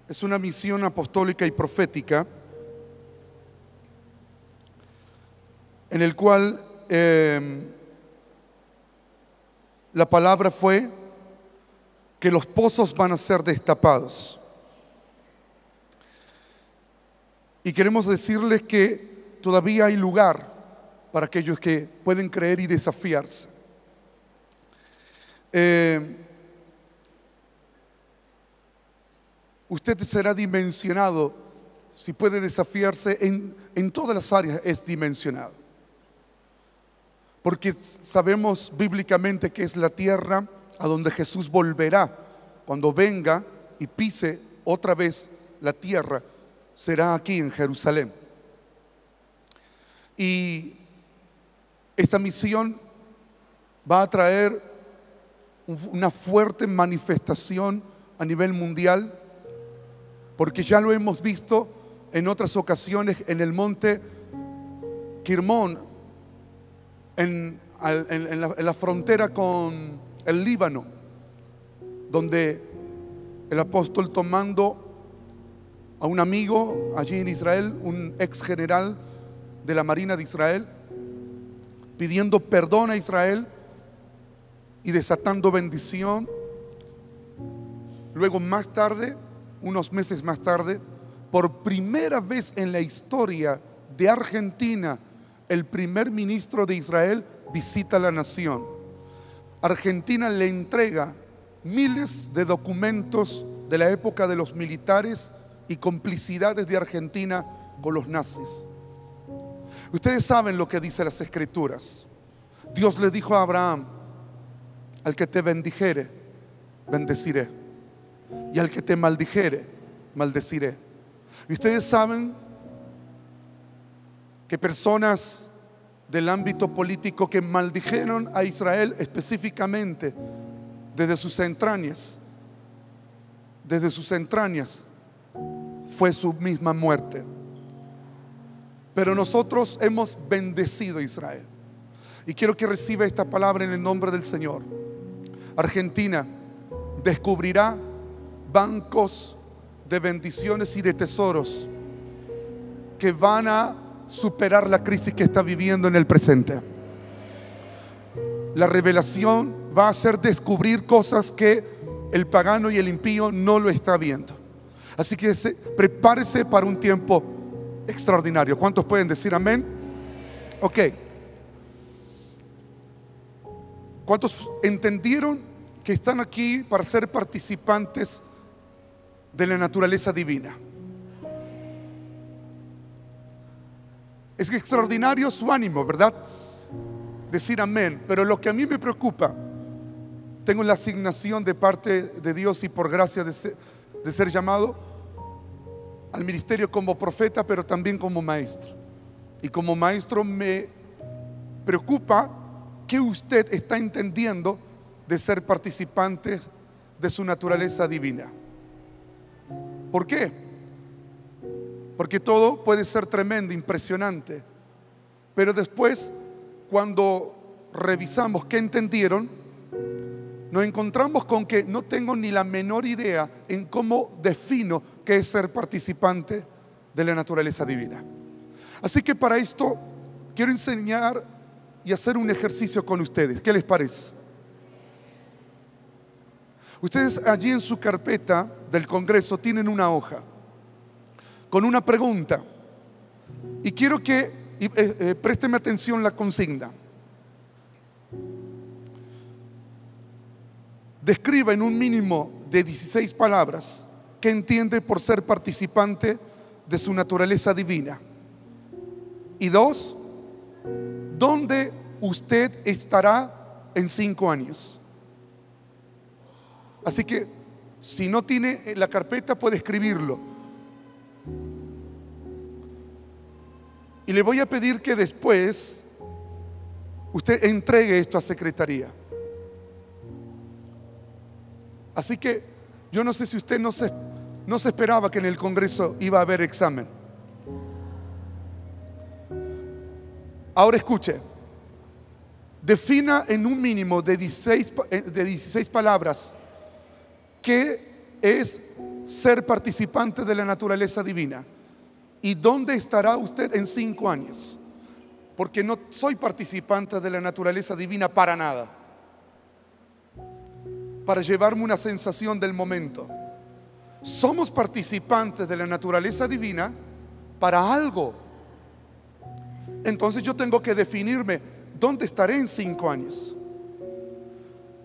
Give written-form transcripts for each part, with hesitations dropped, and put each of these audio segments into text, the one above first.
Es una misión apostólica y profética en el cual la palabra fue que los pozos van a ser destapados. Y queremos decirles que todavía hay lugar para aquellos que pueden creer y desafiarse. Usted será dimensionado, si puede desafiarse en todas las áreas, es dimensionado. Porque sabemos bíblicamente que es la tierra a donde Jesús volverá. Cuando venga y pise otra vez la tierra, será aquí en Jerusalén. Y esta misión va a traer una fuerte manifestación a nivel mundial, porque ya lo hemos visto en otras ocasiones en el monte Quirmón, en la frontera con el Líbano, donde el apóstol, tomando a un amigo allí en Israel, un ex general de la Marina de Israel, pidiendo perdón a Israel y desatando bendición. Luego, más tarde, unos meses más tarde, por primera vez en la historia de Argentina, el primer ministro de Israel visita la nación. Argentina le entrega miles de documentos de la época de los militares y complicidades de Argentina con los nazis. Ustedes saben lo que dice las Escrituras. Dios le dijo a Abraham: al que te bendijere, bendeciré, y al que te maldijere, maldeciré. Y ustedes saben que personas del ámbito político que maldijeron a Israel específicamente desde sus entrañas fue su misma muerte. Pero nosotros hemos bendecido a Israel, y quiero que reciba esta palabra en el nombre del Señor. Argentina descubrirá bancos de bendiciones y de tesoros que van a superar la crisis que está viviendo en el presente. La revelación va a hacer descubrir cosas que el pagano y el impío no lo está viendo. Así que prepárese para un tiempo extraordinario. ¿Cuántos pueden decir amén? Ok. ¿Cuántos entendieron que están aquí para ser participantes de la naturaleza divina? Es extraordinario su ánimo, ¿verdad? Decir amén. Pero lo que a mí me preocupa, tengo la asignación de parte de Dios y por gracia de ser llamado al ministerio como profeta, pero también como maestro. Y como maestro me preocupa que usted está entendiendo de ser participante de su naturaleza divina. ¿Por qué? Porque todo puede ser tremendo, impresionante, pero después, cuando revisamos qué entendieron, nos encontramos con que no tengo ni la menor idea en cómo defino qué es ser participante de la naturaleza divina. Así que para esto quiero enseñar y hacer un ejercicio con ustedes. ¿Qué les parece? Ustedes allí en su carpeta del Congreso tienen una hoja con una pregunta, y quiero que présteme atención la consigna. Describa en un mínimo de 16 palabras qué entiende por ser participante de su naturaleza divina. Y 2, ¿dónde usted estará en 5 años? Así que si no tiene la carpeta, puede escribirlo. Y le voy a pedir que después usted entregue esto a secretaría. Así que yo no sé si usted no se esperaba que en el Congreso iba a haber examen. Ahora escuche. Defina en un mínimo de 16 palabras qué es ser participante de la naturaleza divina. ¿Y dónde estará usted en 5 años? Porque no soy participante de la naturaleza divina para nada, para llevarme una sensación del momento. Somos participantes de la naturaleza divina para algo. Entonces yo tengo que definirme dónde estaré en 5 años.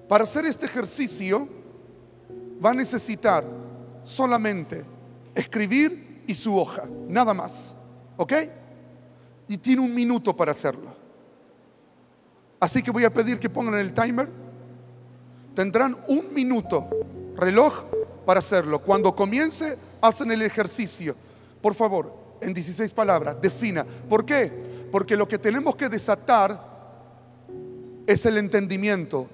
Para hacer este ejercicio va a necesitar solamente escribir y su hoja, nada más, ¿ok? Y tiene 1 minuto para hacerlo. Así que voy a pedir que pongan el timer. Tendrán 1 minuto, reloj, para hacerlo. Cuando comience, hacen el ejercicio. Por favor, en 16 palabras, defina. ¿Por qué? Porque lo que tenemos que desatar es el entendimiento.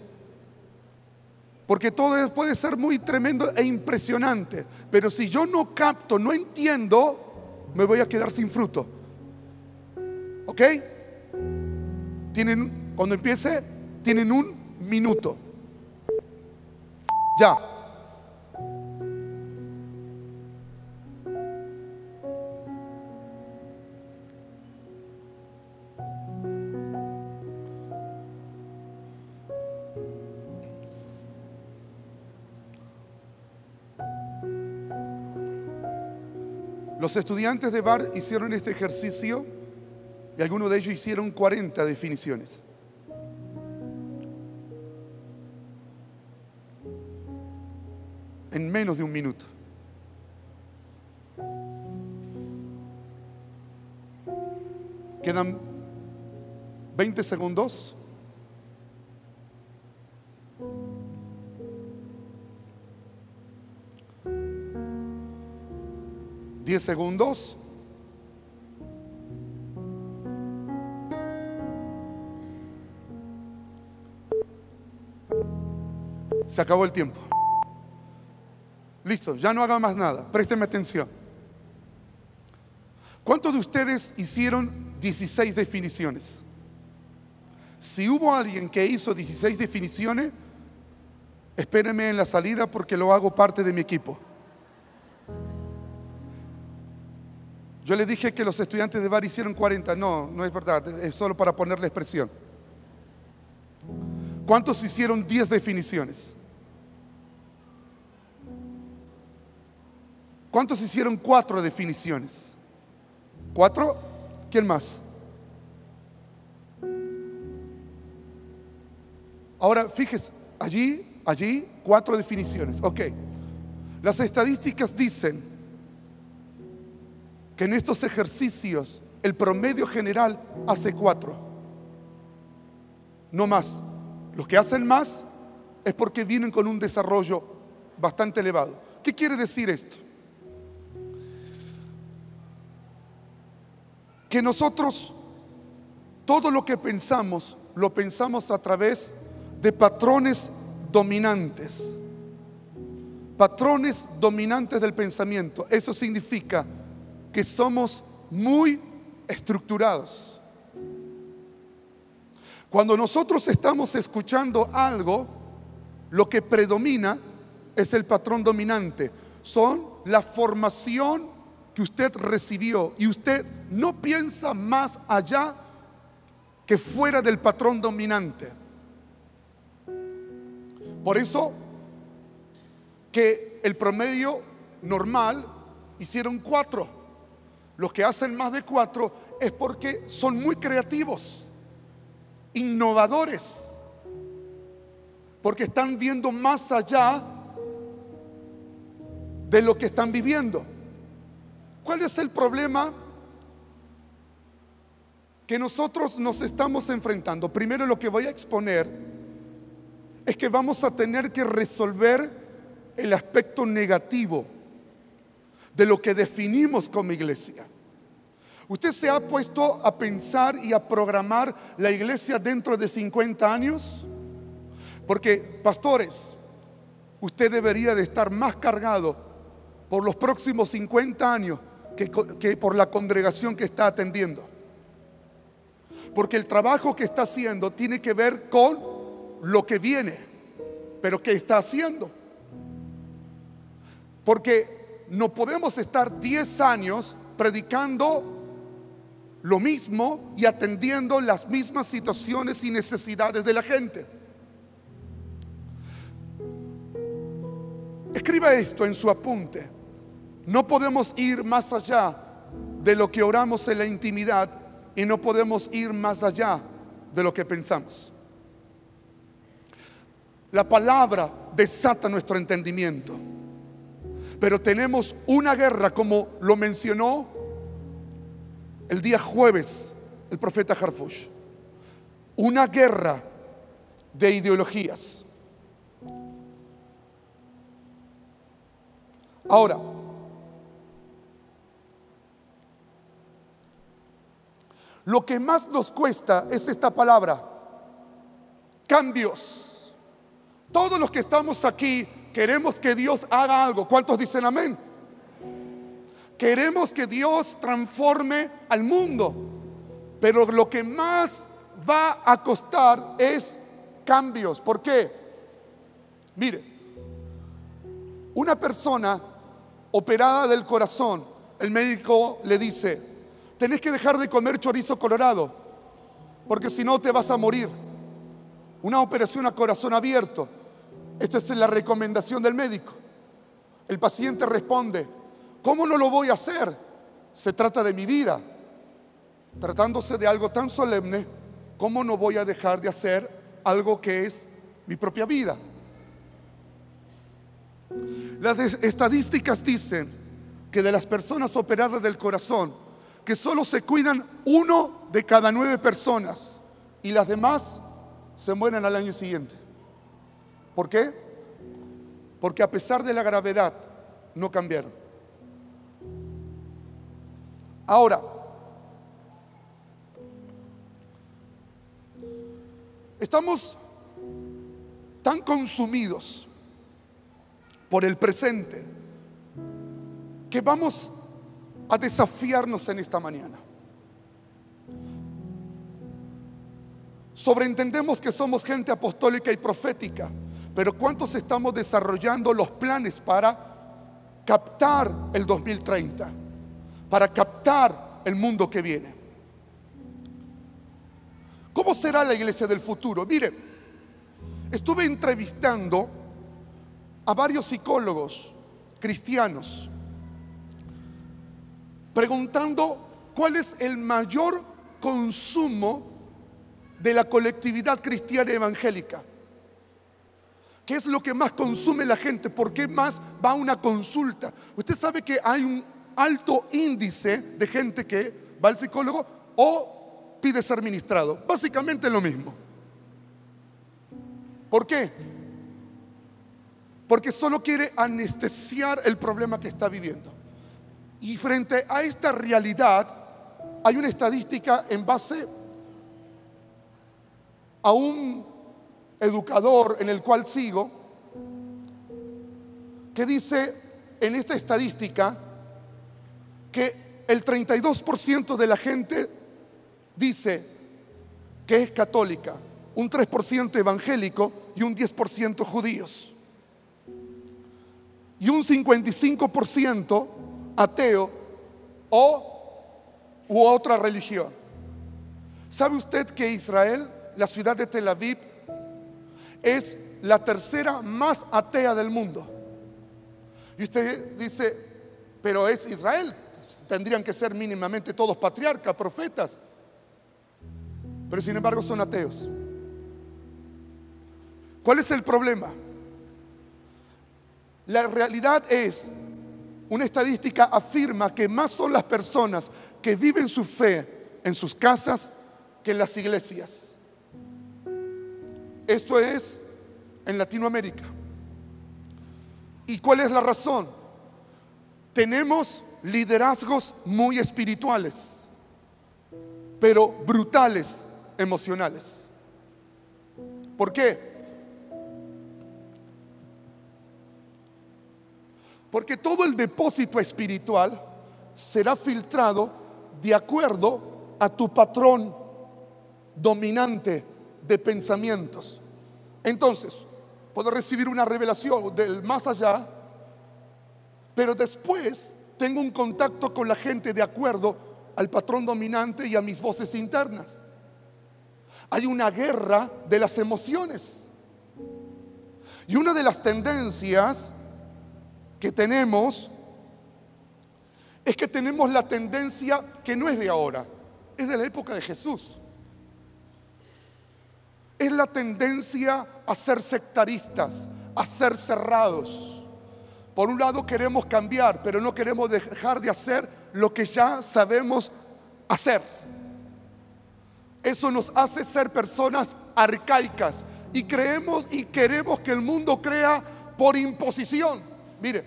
Porque todo puede ser muy tremendo e impresionante, pero si yo no capto, no entiendo, me voy a quedar sin fruto. ¿Ok? Cuando empiece, tienen 1 minuto. Ya. Los estudiantes de VAR hicieron este ejercicio y algunos de ellos hicieron 40 definiciones. En menos de 1 minuto. Quedan 20 segundos. ¿10 segundos? Se acabó el tiempo. Listo, ya no haga más nada. Présteme atención. ¿Cuántos de ustedes hicieron 16 definiciones? Si hubo alguien que hizo 16 definiciones, espérenme en la salida porque lo hago parte de mi equipo. Yo le dije que los estudiantes de VAR hicieron 40. No, no es verdad, es solo para ponerle expresión. ¿Cuántos hicieron 10 definiciones? ¿Cuántos hicieron 4 definiciones? ¿4? ¿Quién más? Ahora fíjese, allí 4 definiciones. Ok. Las estadísticas dicen que en estos ejercicios el promedio general hace 4, no más. Los que hacen más es porque vienen con un desarrollo bastante elevado. ¿Qué quiere decir esto? Que nosotros todo lo que pensamos, lo pensamos a través de patrones dominantes. Patrones dominantes del pensamiento. Eso significa que somos muy estructurados. Cuando nosotros estamos escuchando algo, lo que predomina es el patrón dominante. Son la formación que usted recibió y usted no piensa más allá que fuera del patrón dominante. Por eso que el promedio normal hicieron 4. Los que hacen más de 4 es porque son muy creativos, innovadores, porque están viendo más allá de lo que están viviendo. ¿Cuál es el problema que nosotros nos estamos enfrentando? Primero, lo que voy a exponer es que vamos a tener que resolver el aspecto negativo de lo que definimos como iglesia. ¿Usted se ha puesto a pensar y a programar la iglesia dentro de 50 años? Porque, pastores, usted debería de estar más cargado por los próximos 50 años que por la congregación que está atendiendo. Porque el trabajo que está haciendo tiene que ver con lo que viene, pero ¿qué está haciendo? Porque no podemos estar 10 años predicando lo mismo y atendiendo las mismas situaciones y necesidades de la gente. Escriba esto en su apunte. No podemos ir más allá de lo que oramos en la intimidad y no podemos ir más allá de lo que pensamos. La palabra desata nuestro entendimiento, pero tenemos una guerra, como lo mencionó el día jueves el profeta Harfush, una guerra de ideologías. Ahora, lo que más nos cuesta es esta palabra: cambios. Todos los que estamos aquí queremos que Dios haga algo. ¿Cuántos dicen amén? Queremos que Dios transforme al mundo, pero lo que más va a costar es cambios. ¿Por qué? Mire, una persona operada del corazón, el médico le dice: tenés que dejar de comer chorizo colorado, porque si no te vas a morir. Una operación a corazón abierto, esta es la recomendación del médico. El paciente responde: ¿cómo no lo voy a hacer? Se trata de mi vida. Tratándose de algo tan solemne, ¿cómo no voy a dejar de hacer algo que es mi propia vida? Las estadísticas dicen que de las personas operadas del corazón, que solo se cuidan 1 de cada 9 personas y las demás se mueren al año siguiente. ¿Por qué? Porque a pesar de la gravedad no cambiaron. Ahora, estamos tan consumidos por el presente que vamos a desafiarnos en esta mañana. Sobreentendemos que somos gente apostólica y profética, pero ¿cuántos estamos desarrollando los planes para captar el 2030? Para captar el mundo que viene. ¿Cómo será la iglesia del futuro? Mire, estuve entrevistando a varios psicólogos cristianos, preguntando cuál es el mayor consumo de la colectividad cristiana evangélica. ¿Qué es lo que más consume la gente? ¿Por qué más va a una consulta? Usted sabe que hay un alto índice de gente que va al psicólogo o pide ser ministrado. Básicamente lo mismo. ¿Por qué? Porque solo quiere anestesiar el problema que está viviendo. Y frente a esta realidad hay una estadística en base a un educador en el cual sigo, que dice en esta estadística que el 32% de la gente dice que es católica, un 3% evangélico y un 10% judíos, y un 55% ateo u otra religión. ¿Sabe usted que Israel, la ciudad de Tel Aviv, es la tercera más atea del mundo? Y usted dice: pero es Israel, tendrían que ser mínimamente todos patriarcas, profetas. Pero sin embargo son ateos. ¿Cuál es el problema? La realidad es, una estadística afirma que más son las personas que viven su fe en sus casas que en las iglesias. Esto es en Latinoamérica. ¿Y cuál es la razón? Tenemos liderazgos muy espirituales, pero brutales emocionales. ¿Por qué? Porque todo el depósito espiritual será filtrado de acuerdo a tu patrón dominante de pensamientos. Entonces, puedo recibir una revelación del más allá, pero después tengo un contacto con la gente de acuerdo al patrón dominante y a mis voces internas. Hay una guerra de las emociones. Y una de las tendencias que tenemos es que tenemos la tendencia que no es de ahora, es de la época de Jesús. Es la tendencia a ser sectaristas, a ser cerrados. Por un lado queremos cambiar, pero no queremos dejar de hacer lo que ya sabemos hacer. Eso nos hace ser personas arcaicas y queremos que el mundo crea por imposición. Mire,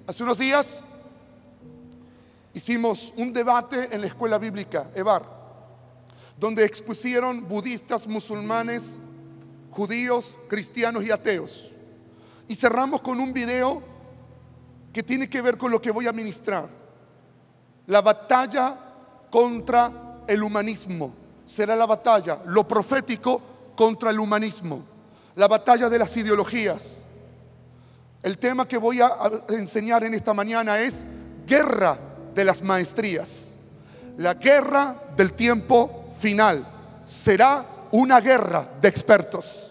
hace unos días hicimos un debate en la escuela bíblica, EVAR, donde expusieron budistas, musulmanes, judíos, cristianos y ateos. Y cerramos con un video que tiene que ver con lo que voy a ministrar. La batalla contra el humanismo. Será la batalla, lo profético contra el humanismo. La batalla de las ideologías. El tema que voy a enseñar en esta mañana es guerra de las maestrías. La guerra del tiempo final será una guerra de expertos.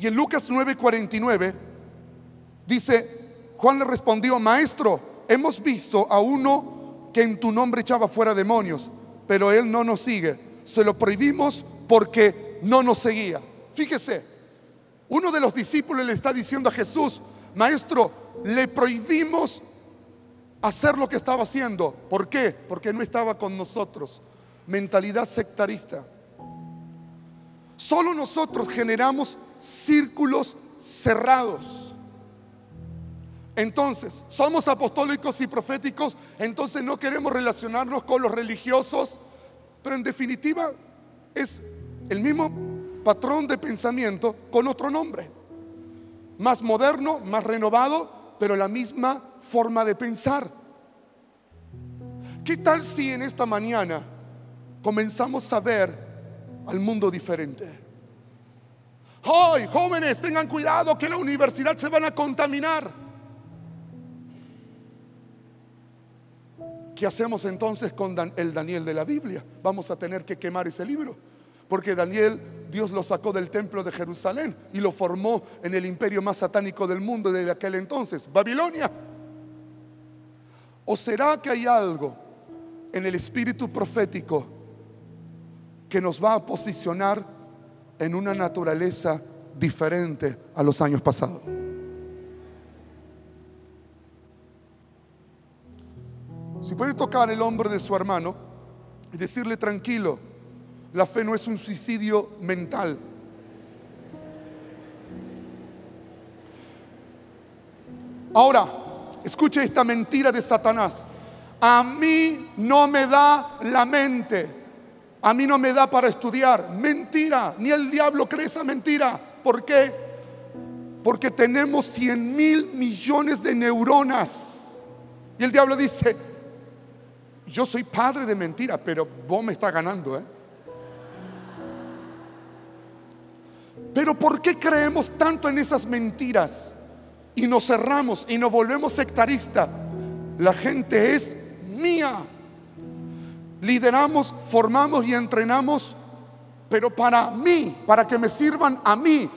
Y en Lucas 9:49 dice: Juan le respondió: Maestro, hemos visto a uno que en tu nombre echaba fuera demonios, pero él no nos sigue. Se lo prohibimos porque no nos seguía. Fíjese, uno de los discípulos le está diciendo a Jesús: Maestro, le prohibimos hacer lo que estaba haciendo. ¿Por qué? Porque no estaba con nosotros. Mentalidad sectarista. Solo nosotros generamos círculos cerrados. Entonces, somos apostólicos y proféticos, entonces no queremos relacionarnos con los religiosos, pero en definitiva es el mismo patrón de pensamiento con otro nombre. Más moderno, más renovado, pero la misma forma de pensar. ¿Qué tal si en esta mañana comenzamos a ver al mundo diferente? ¡Ay, jóvenes, tengan cuidado que en la universidad se van a contaminar! ¿Qué hacemos entonces con el Daniel de la Biblia? Vamos a tener que quemar ese libro, porque Daniel, Dios lo sacó del templo de Jerusalén y lo formó en el imperio más satánico del mundo de aquel entonces, Babilonia. ¿O será que hay algo en el espíritu profético que nos va a posicionar en una naturaleza diferente a los años pasados? Si puede tocar el hombro de su hermano y decirle: tranquilo, la fe no es un suicidio mental. Ahora, escuche esta mentira de Satanás: a mí no me da la mente, a mí no me da para estudiar. Mentira, ni el diablo cree esa mentira. ¿Por qué? Porque tenemos 100,000 millones de neuronas. Y el diablo dice: yo soy padre de mentira, pero vos me estás ganando, Pero ¿por qué creemos tanto en esas mentiras? Y nos cerramos y nos volvemos sectaristas. La gente es mía. Lideramos, formamos y entrenamos, pero para mí, para que me sirvan a mí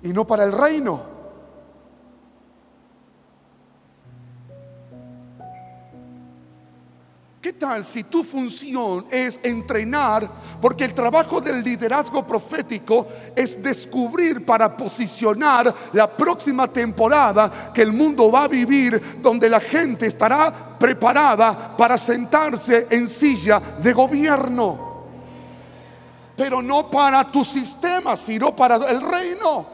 y no para el reino. ¿Qué tal si tu función es entrenar? Porque el trabajo del liderazgo profético es descubrir para posicionar la próxima temporada que el mundo va a vivir, donde la gente estará preparada para sentarse en silla de gobierno, pero no para tu sistema, sino para el reino.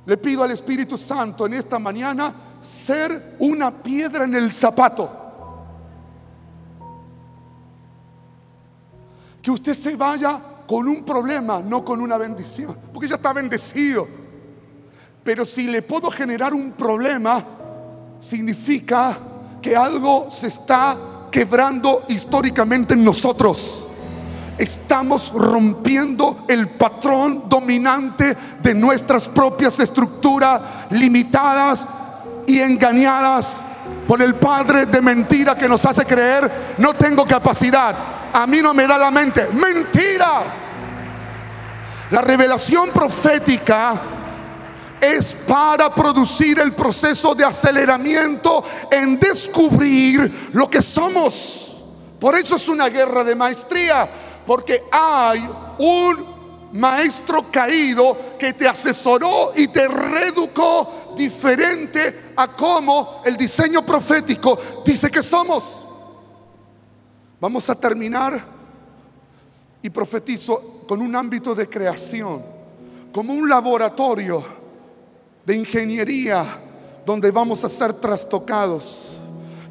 Le pido al Espíritu Santo en esta mañana ser una piedra en el zapato. Que usted se vaya con un problema, no con una bendición, porque ya está bendecido. Pero si le puedo generar un problema, significa que algo se está quebrando históricamente en nosotros. estamos rompiendo el patrón dominante de nuestras propias estructuras limitadas y engañadas por el padre de mentira que nos hace creer: no tengo capacidad, a mí no me da la mente. Mentira. La revelación profética es para producir el proceso de aceleramiento en descubrir lo que somos. Por eso es una guerra de maestría, porque hay un maestro caído que te asesoró y te reeducó diferente a cómo el diseño profético dice que somos. Vamos a terminar y profetizo con un ámbito de creación, como un laboratorio de ingeniería donde vamos a ser trastocados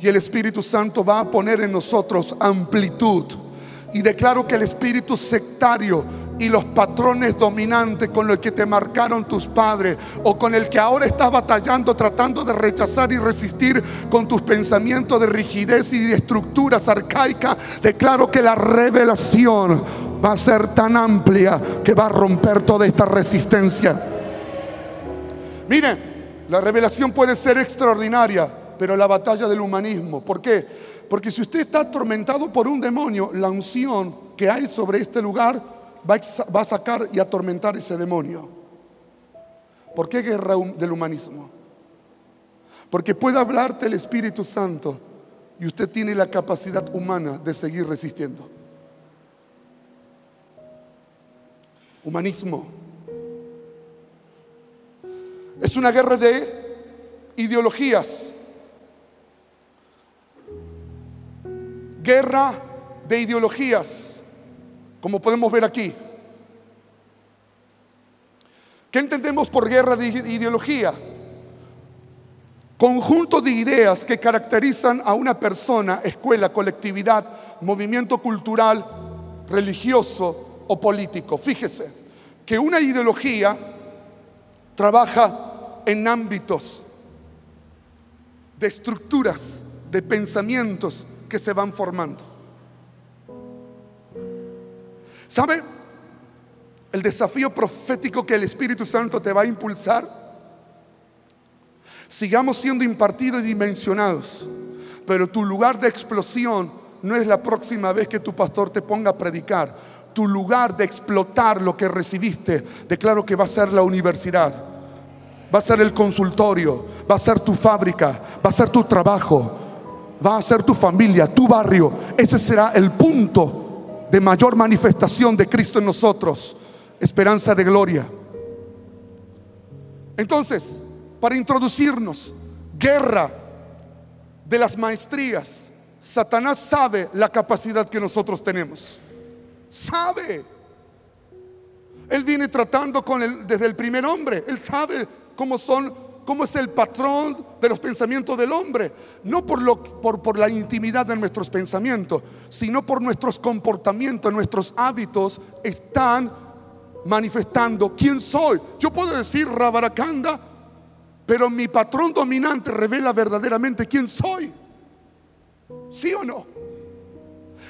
y el Espíritu Santo va a poner en nosotros amplitud. Y declaro que el espíritu sectario y los patrones dominantes con los que te marcaron tus padres, o con el que ahora estás batallando, tratando de rechazar y resistir con tus pensamientos de rigidez y de estructuras arcaicas, declaro que la revelación va a ser tan amplia que va a romper toda esta resistencia. Miren, la revelación puede ser extraordinaria, pero la batalla del humanismo, ¿por qué? Porque si usted está atormentado por un demonio, la unción que hay sobre este lugar va a sacar y atormentar ese demonio. ¿Por qué guerra del humanismo? Porque puede hablarte el Espíritu Santo y usted tiene la capacidad humana de seguir resistiendo. Humanismo es una guerra de ideologías. Guerra de ideologías, como podemos ver aquí. ¿Qué entendemos por guerra de ideología? Conjunto de ideas que caracterizan a una persona, escuela, colectividad, movimiento cultural, religioso o político. Fíjese que una ideología trabaja en ámbitos de estructuras, de pensamientos que se van formando. ¿Sabe? El desafío profético que el Espíritu Santo te va a impulsar: sigamos siendo impartidos y dimensionados, pero tu lugar de explosión no es la próxima vez que tu pastor te ponga a predicar. Tu lugar de explotar lo que recibiste, declaro que va a ser la universidad, va a ser el consultorio, va a ser tu fábrica, va a ser tu trabajo, va a ser tu familia, tu barrio. Ese será el punto de mayor manifestación de Cristo en nosotros, esperanza de gloria. Entonces, para introducirnos, guerra de las maestrías. Satanás sabe la capacidad que nosotros tenemos. Sabe. Él viene tratando desde el primer hombre. Él sabe cómo es el patrón de los pensamientos del hombre. No por la intimidad de nuestros pensamientos, sino por nuestros comportamientos, nuestros hábitos están manifestando quién soy. Yo puedo decir Rabaracanda, pero mi patrón dominante revela verdaderamente quién soy. ¿Sí o no?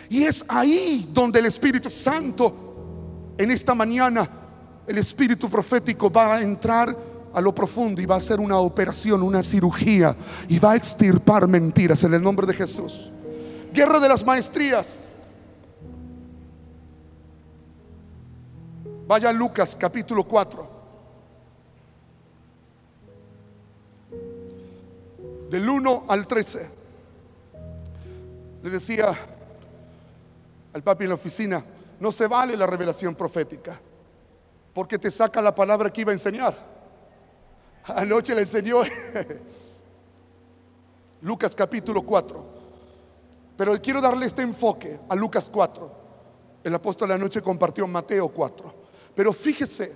Y es ahí donde el Espíritu Santo, en esta mañana, el Espíritu profético va a entrar a lo profundo y va a hacer una operación, una cirugía, y va a extirpar mentiras en el nombre de Jesús. Guerra de las maestrías. Vaya a Lucas capítulo 4, del 1 al 13. Le decía al papi en la oficina: no se vale la revelación profética, porque te saca la palabra que iba a enseñar. Anoche le enseñó Lucas capítulo 4, pero quiero darle este enfoque a Lucas 4. El apóstol anoche compartió Mateo 4, pero fíjese,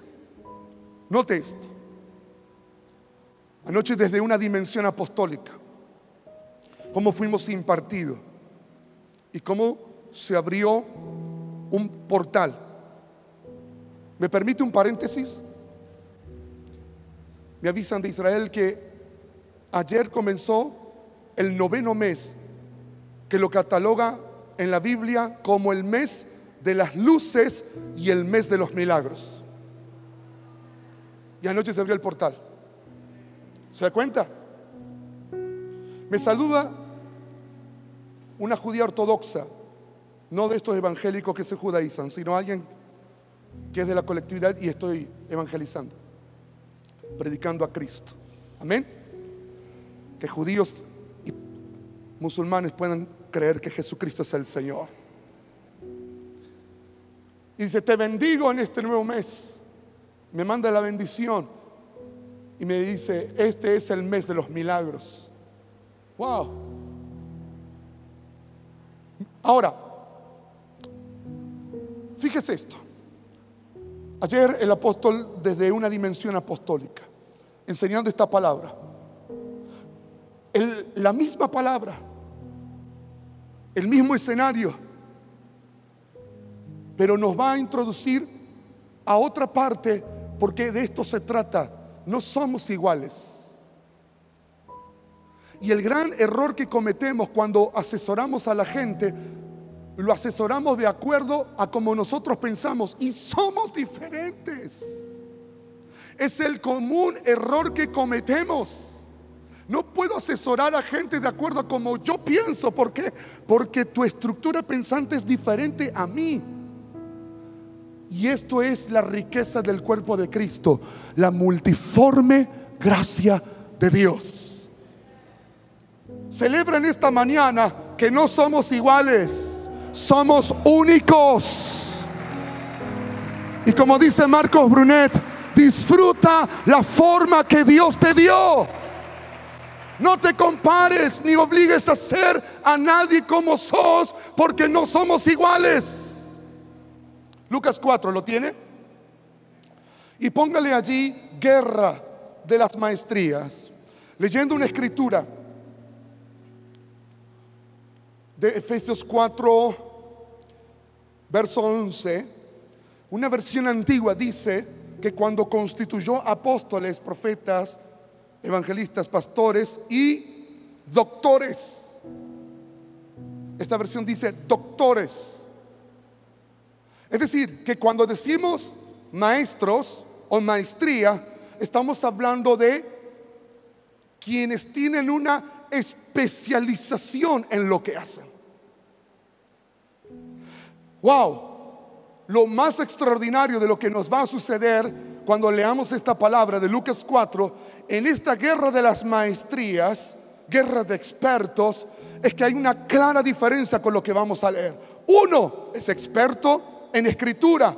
note esto. Anoche, desde una dimensión apostólica, cómo fuimos impartidos y cómo se abrió un portal. ¿Me permite un paréntesis? Me avisan de Israel que ayer comenzó el 9º mes, que lo cataloga en la Biblia como el mes de las luces y el mes de los milagros. Y anoche se abrió el portal. ¿Se da cuenta? Me saluda una judía ortodoxa, no de estos evangélicos que se judaizan, sino alguien que es de la colectividad, y estoy evangelizando, predicando a Cristo. Amén. Que judíos y musulmanes puedan creer que Jesucristo es el Señor. Y dice: te bendigo en este nuevo mes. Me manda la bendición y me dice: este es el mes de los milagros. Wow. Ahora, fíjese esto. Ayer el apóstol, desde una dimensión apostólica, enseñando esta palabra, la misma palabra, el mismo escenario, pero nos va a introducir a otra parte, porque de esto se trata. No somos iguales. Y el gran error que cometemos cuando asesoramos a la gente, lo asesoramos de acuerdo a como nosotros pensamos, y somos diferentes. Es el común error que cometemos. No puedo asesorar a gente de acuerdo a como yo pienso. ¿Por qué? Porque tu estructura pensante es diferente a mí. Y esto es la riqueza del cuerpo de Cristo, la multiforme gracia de Dios. Celebra en esta mañana que no somos iguales, somos únicos. Y como dice Marcos Brunet, disfruta la forma que Dios te dio. No te compares ni obligues a ser a nadie como sos, porque no somos iguales. Lucas 4, ¿lo tiene? Y póngale allí guerra de las maestrías. Leyendo una escritura de Efesios 4, verso 11, una versión antigua dice que cuando constituyó apóstoles, profetas, evangelistas, pastores y doctores. Esta versión dice doctores. Es decir, que cuando decimos maestros o maestría, estamos hablando de quienes tienen una especialización en lo que hacen. Wow, lo más extraordinario de lo que nos va a suceder cuando leamos esta palabra de Lucas 4, en esta guerra de las maestrías, guerra de expertos, es que hay una clara diferencia con lo que vamos a leer. Uno es experto en escritura,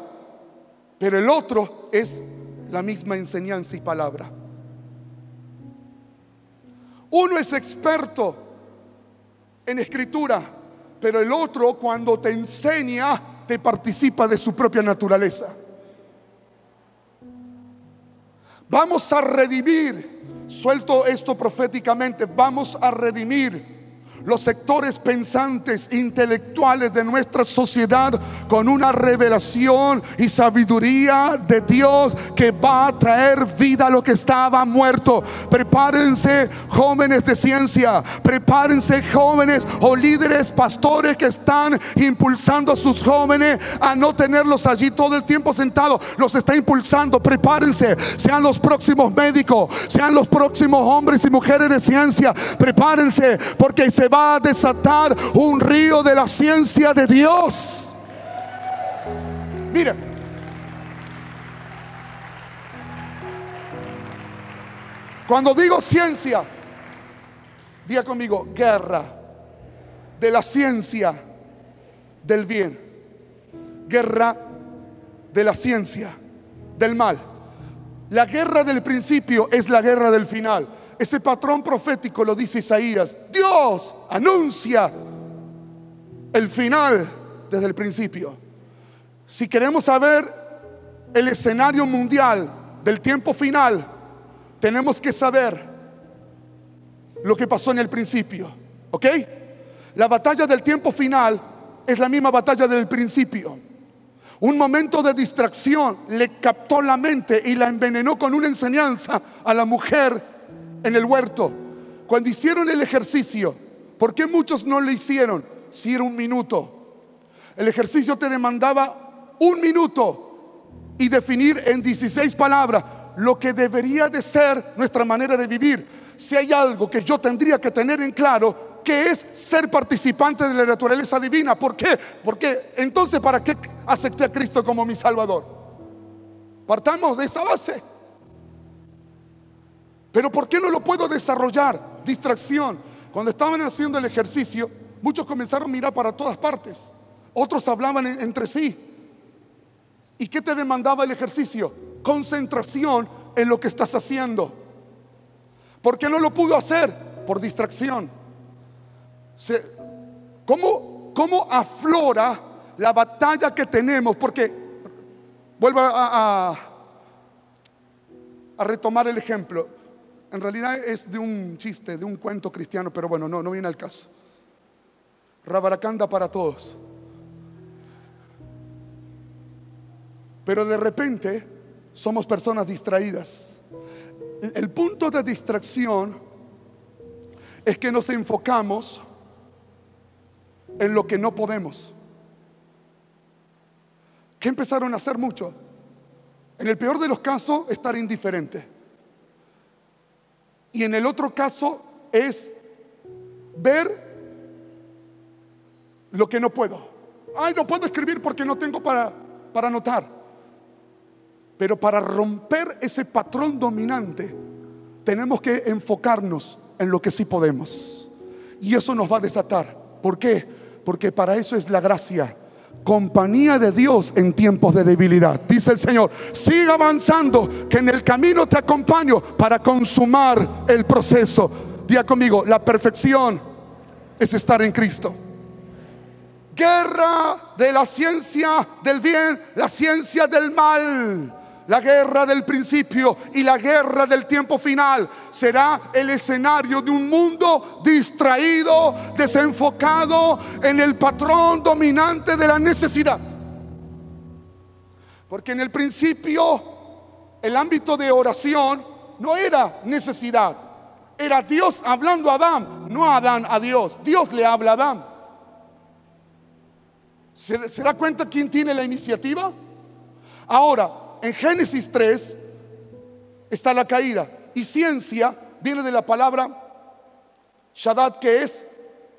pero el otro es la misma enseñanza y palabra. Uno es experto en escritura, pero el otro, cuando te enseña, te participa de su propia naturaleza. Vamos a redimir, suelto esto proféticamente, vamos a redimir los sectores pensantes, intelectuales de nuestra sociedad con una revelación y sabiduría de Dios que va a traer vida a lo que estaba muerto. Prepárense, jóvenes de ciencia, prepárense, jóvenes o líderes, pastores que están impulsando a sus jóvenes a no tenerlos allí todo el tiempo sentados. Los está impulsando. Prepárense, sean los próximos médicos, sean los próximos hombres y mujeres de ciencia. Prepárense, porque se va a desatar un río de la ciencia de Dios. Mire, cuando digo ciencia, diga conmigo: guerra de la ciencia del bien, guerra de la ciencia del mal. La guerra del principio es la guerra del final. Ese patrón profético lo dice Isaías. Dios anuncia el final desde el principio. Si queremos saber el escenario mundial del tiempo final, tenemos que saber lo que pasó en el principio. ¿Ok? La batalla del tiempo final es la misma batalla del principio. Un momento de distracción le captó la mente y la envenenó con una enseñanza a la mujer en el huerto. Cuando hicieron el ejercicio, ¿por qué muchos no lo hicieron? Si era un minuto. El ejercicio te demandaba 1 minuto y definir en 16 palabras lo que debería de ser nuestra manera de vivir. Si hay algo que yo tendría que tener en claro, que es ser participante de la naturaleza divina. ¿Por qué? Porque entonces, ¿para qué acepté a Cristo como mi Salvador? Partamos de esa base. Pero ¿por qué no lo puedo desarrollar? Distracción. Cuando estaban haciendo el ejercicio, muchos comenzaron a mirar para todas partes. Otros hablaban entre sí. ¿Y qué te demandaba el ejercicio? Concentración en lo que estás haciendo. ¿Por qué no lo pudo hacer? Por distracción. ¿Cómo aflora la batalla que tenemos? Porque vuelvo a retomar el ejemplo. En realidad es de un chiste, de un cuento cristiano, pero bueno, no viene al caso. Rabaracanda para todos. Pero de repente somos personas distraídas. El punto de distracción es que nos enfocamos en lo que no podemos. ¿Qué empezaron a hacer mucho? En el peor de los casos, estar indiferente. Y en el otro caso es ver lo que no puedo. Ay, no puedo escribir porque no tengo para anotar. Pero para romper ese patrón dominante, tenemos que enfocarnos en lo que sí podemos. Y eso nos va a desatar. ¿Por qué? Porque para eso es la gracia. Compañía de Dios en tiempos de debilidad. Dice el Señor: siga avanzando, que en el camino te acompaño para consumar el proceso. Diga conmigo: la perfección es estar en Cristo. Guerra de la ciencia del bien, la ciencia del mal. La guerra del principio y la guerra del tiempo final será el escenario de un mundo distraído, desenfocado en el patrón dominante de la necesidad. Porque en el principio el ámbito de oración no era necesidad, era Dios hablando a Adán, no Adán a Dios. Dios le habla a Adán. ¿Se da cuenta quién tiene la iniciativa? Ahora, en Génesis 3 está la caída. Y ciencia viene de la palabra Shadat, que es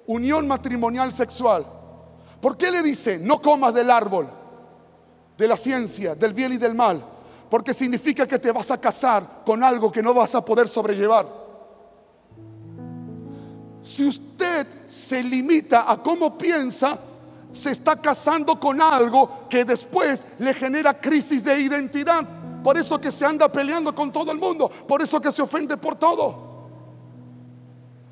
unión matrimonial sexual. ¿Por qué le dice no comas del árbol de la ciencia, del bien y del mal? Porque significa que te vas a casar con algo que no vas a poder sobrellevar. Si usted se limita a cómo piensa, se está casando con algo que después le genera crisis de identidad. Por eso que se anda peleando con todo el mundo. Por eso que se ofende por todo.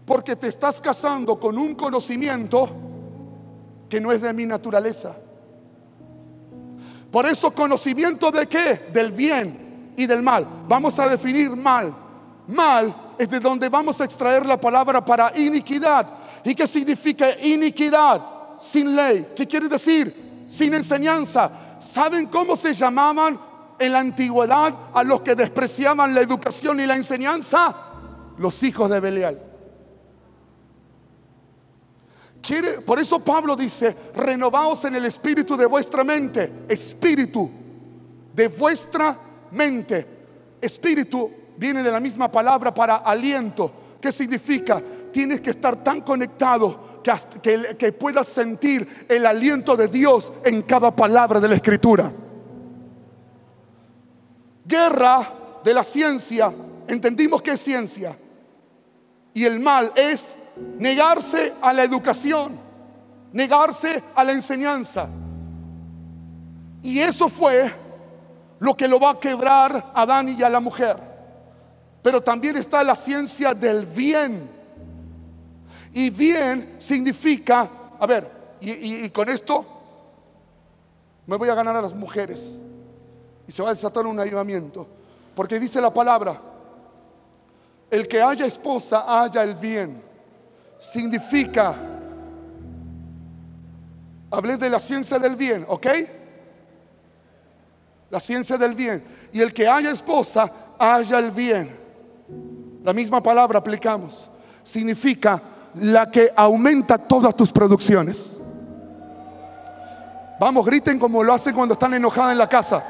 Porque te estás casando con un conocimiento que no es de mi naturaleza. Por eso, ¿conocimiento de qué? Del bien y del mal. Vamos a definir mal. Mal es de donde vamos a extraer la palabra para iniquidad. ¿Y qué significa iniquidad? Sin ley. ¿Qué quiere decir? Sin enseñanza. ¿Saben cómo se llamaban en la antigüedad a los que despreciaban la educación y la enseñanza? Los hijos de Belial. Por eso Pablo dice: renovaos en el espíritu de vuestra mente. Espíritu de vuestra mente. Espíritu viene de la misma palabra para aliento. ¿Qué significa? Tienes que estar tan conectado que puedas sentir el aliento de Dios en cada palabra de la Escritura. Guerra de la ciencia. Entendimos que es ciencia. Y el mal es negarse a la educación, negarse a la enseñanza. Y eso fue lo que lo va a quebrar a Adán y a la mujer. Pero también está la ciencia del bien. Y bien significa, a ver, y con esto me voy a ganar a las mujeres y se va a desatar un avivamiento. Porque dice la palabra: el que haya esposa haya el bien. Significa, hablé de la ciencia del bien, ¿ok? La ciencia del bien. Y el que haya esposa haya el bien. La misma palabra aplicamos. Significa la que aumenta todas tus producciones. Vamos, griten como lo hacen cuando están enojados en la casa.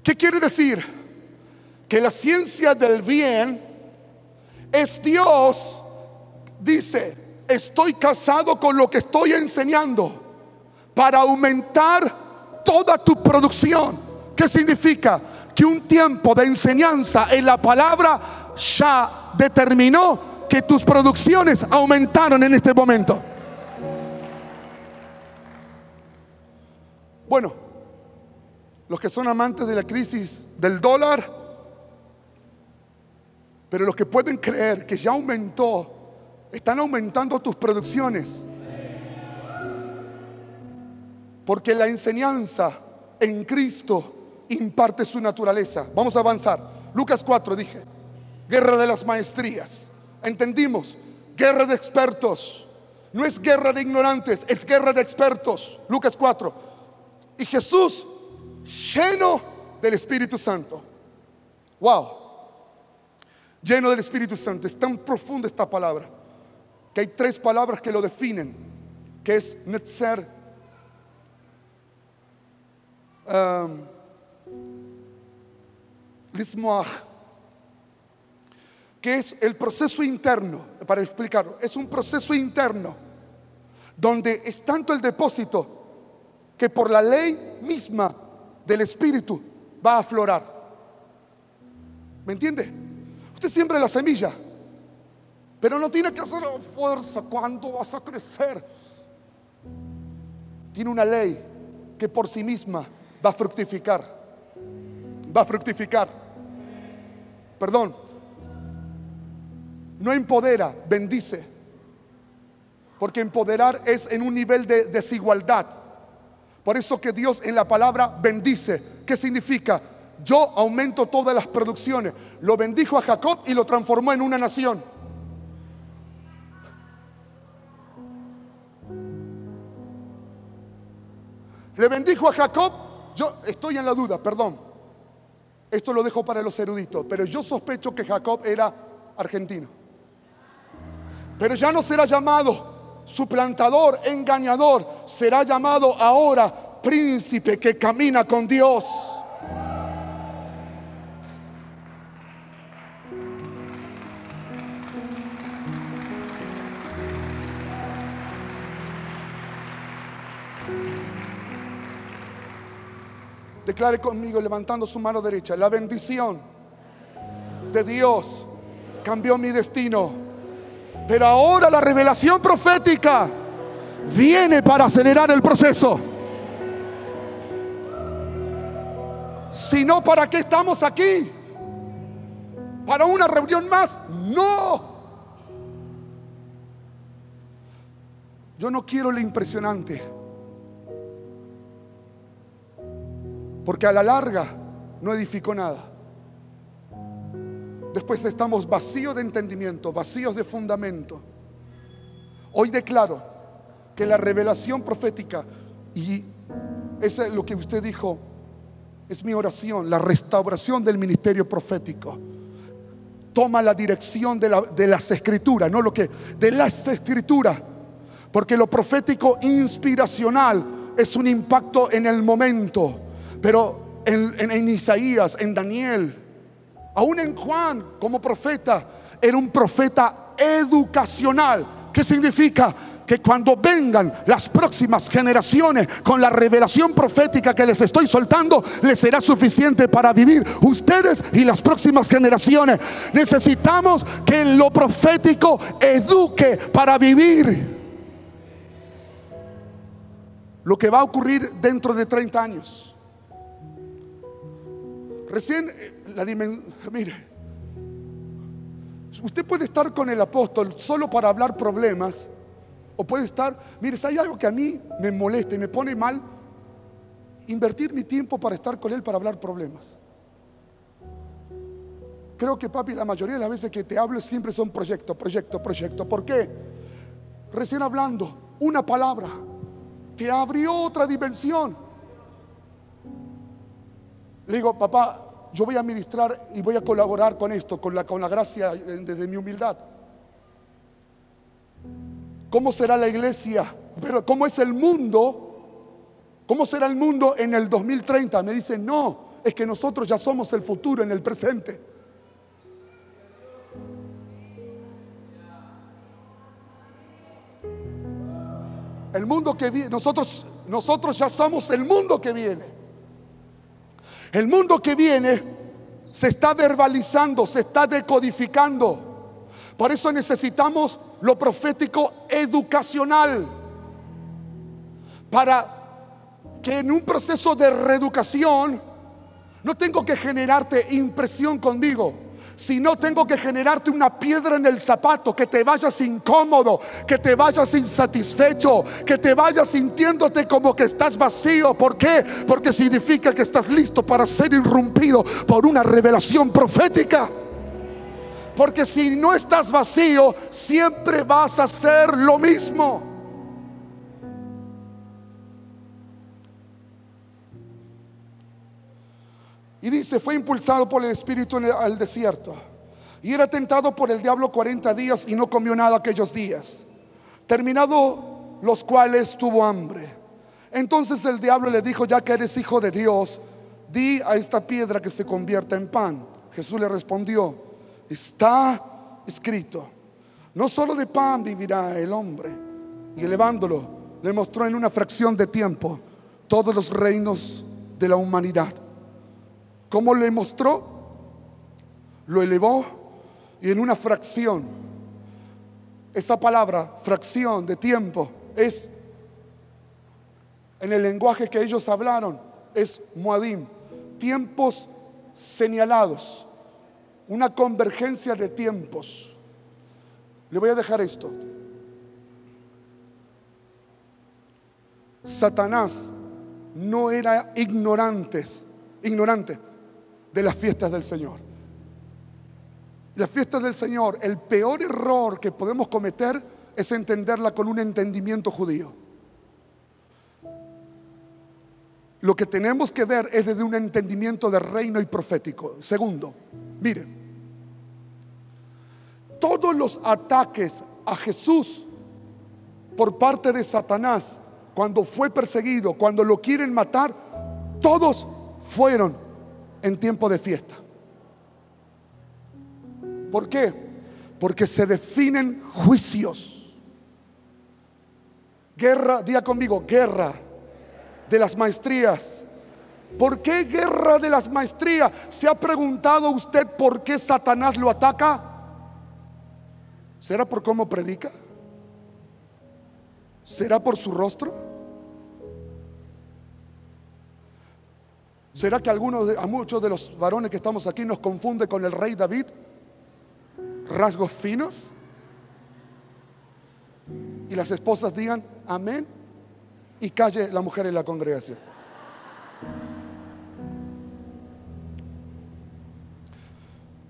¿Qué quiere decir? Que la ciencia del bien es Dios. Dice, estoy casado con lo que estoy enseñando para aumentar toda tu producción. ¿Qué significa? Que un tiempo de enseñanza en la palabra ya determinó que tus producciones aumentaron en este momento. Bueno, los que son amantes de la crisis del dólar, pero los que pueden creer que ya aumentó, están aumentando tus producciones. Porque la enseñanza en Cristo imparte su naturaleza. Vamos a avanzar. Lucas 4 dije, guerra de las maestrías. Entendimos, guerra de expertos. No es guerra de ignorantes, es guerra de expertos. Lucas 4. Y Jesús, lleno del Espíritu Santo. Wow. Lleno del Espíritu Santo. Es tan profunda esta palabra que hay 3 palabras que lo definen, que es netzer, lismoach, que es el proceso interno. Para explicarlo, es un proceso interno donde es tanto el depósito que por la ley misma del Espíritu va a aflorar. ¿Me entiende? Usted siembra la semilla, pero no tiene que hacer fuerza. ¿Cuándo vas a crecer? Tiene una ley que por sí misma va a fructificar. Va a fructificar. Perdón. No empodera, bendice. Porque empoderar es en un nivel de desigualdad. Por eso que Dios en la palabra bendice. ¿Qué significa? Yo aumento todas las producciones. Lo bendijo a Jacob y lo transformó en una nación. Le bendijo a Jacob. Yo estoy en la duda, perdón. Esto lo dejo para los eruditos, pero yo sospecho que Jacob era argentino. Pero ya no será llamado suplantador, engañador. Será llamado ahora príncipe que camina con Dios. Declare conmigo levantando su mano derecha: la bendición de Dios cambió mi destino. Pero ahora la revelación profética viene para acelerar el proceso. Si no, ¿para qué estamos aquí? ¿Para una reunión más? No. Yo no quiero lo impresionante, porque a la larga no edificó nada. Después estamos vacíos de entendimiento, vacíos de fundamento. Hoy declaro que la revelación profética, y eso es lo que usted dijo, es mi oración, la restauración del ministerio profético. Toma la dirección de las escrituras, no lo que, de las escrituras, porque lo profético inspiracional es un impacto en el momento. Pero en Isaías, en Daniel, aún en Juan como profeta, era un profeta educacional. ¿Qué significa? Que cuando vengan las próximas generaciones con la revelación profética que les estoy soltando, les será suficiente para vivir ustedes y las próximas generaciones. Necesitamos que lo profético eduque para vivir lo que va a ocurrir dentro de 30 años. Recién la dimensión, mire, usted puede estar con el apóstol solo para hablar problemas, o puede estar, mire, si hay algo que a mí me molesta y me pone mal, invertir mi tiempo para estar con él para hablar problemas. Creo que, papi, la mayoría de las veces que te hablo siempre son proyecto. ¿Por qué? Recién hablando, una palabra te abrió otra dimensión. Le digo: papá, yo voy a ministrar y voy a colaborar con esto, con la gracia, desde mi humildad. ¿Cómo será la iglesia? Pero ¿cómo es el mundo? ¿Cómo será el mundo en el 2030? Me dicen, no, es que nosotros ya somos el futuro en el presente. El mundo que viene, nosotros ya somos el mundo que viene. El mundo que viene se está verbalizando, se está decodificando. Por eso necesitamos lo profético educacional, para que en un proceso de reeducación no tengo que generarte impresión conmigo, sino tengo que generarte una piedra en el zapato, que te vayas incómodo, que te vayas insatisfecho, que te vayas sintiéndote como que estás vacío. ¿Por qué? Porque significa que estás listo para ser irrumpido por una revelación profética. Porque si no estás vacío, siempre vas a hacer lo mismo. Y dice, fue impulsado por el Espíritu al desierto, y era tentado por el diablo 40 días y no comió nada aquellos días, terminado los cuales tuvo hambre. Entonces el diablo le dijo, ya que eres hijo de Dios, di a esta piedra que se convierta en pan. Jesús le respondió, está escrito, no solo de pan vivirá el hombre. Y elevándolo, le mostró en una fracción de tiempo todos los reinos de la humanidad. ¿Cómo le mostró? Lo elevó, y en una fracción, esa palabra fracción de tiempo es, en el lenguaje que ellos hablaron, es Moadim, tiempos señalados, una convergencia de tiempos. Le voy a dejar esto. Satanás no era ignorante de las fiestas del Señor. Las fiestas del Señor, el peor error que podemos cometer es entenderla con un entendimiento judío. Lo que tenemos que ver es desde un entendimiento de reino y profético. Segundo, miren, todos los ataques a Jesús por parte de Satanás, cuando fue perseguido, cuando lo quieren matar, todos fueron en tiempo de fiesta. ¿Por qué? Porque se definen juicios. Guerra, diga conmigo, guerra de las maestrías. ¿Por qué guerra de las maestrías? ¿Se ha preguntado usted por qué Satanás lo ataca? ¿Será por cómo predica? ¿Será por su rostro? ¿Será que a muchos de los varones que estamos aquí nos confunde con el rey David? ¿Rasgos finos? Y las esposas digan amén y calle la mujer en la congregación.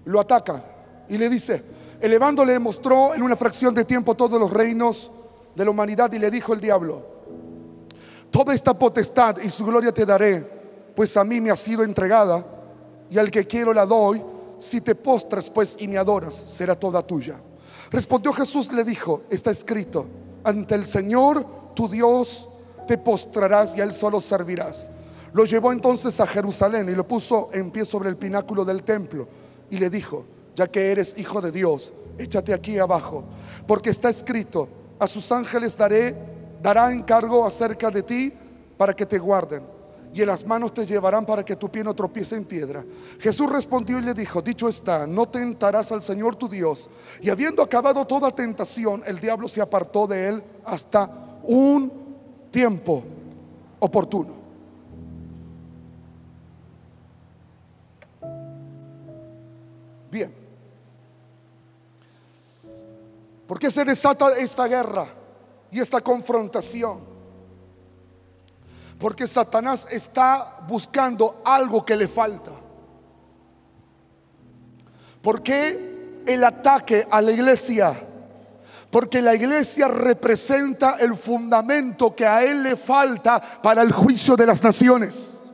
Lo ataca y le dice, elevándole mostró en una fracción de tiempo todos los reinos de la humanidad, y le dijo el diablo, toda esta potestad y su gloria te daré, pues a mí me ha sido entregada, y al que quiero la doy. Si te postras pues y me adoras, será toda tuya. Respondió Jesús, le dijo, está escrito, ante el Señor tu Dios te postrarás y a Él solo servirás. Lo llevó entonces a Jerusalén y lo puso en pie sobre el pináculo del templo, y le dijo, ya que eres hijo de Dios, échate aquí abajo, porque está escrito, a sus ángeles dará encargo acerca de ti para que te guarden, y en las manos te llevarán para que tu pie no tropiece en piedra. Jesús respondió y le dijo, dicho está, no tentarás al Señor tu Dios. Y habiendo acabado toda tentación, el diablo se apartó de él hasta un tiempo oportuno. Bien, ¿por qué se desata esta guerra y esta confrontación? Porque Satanás está buscando algo que le falta. ¿Por qué el ataque a la iglesia? Porque la iglesia representa el fundamento que a él le falta para el juicio de las naciones.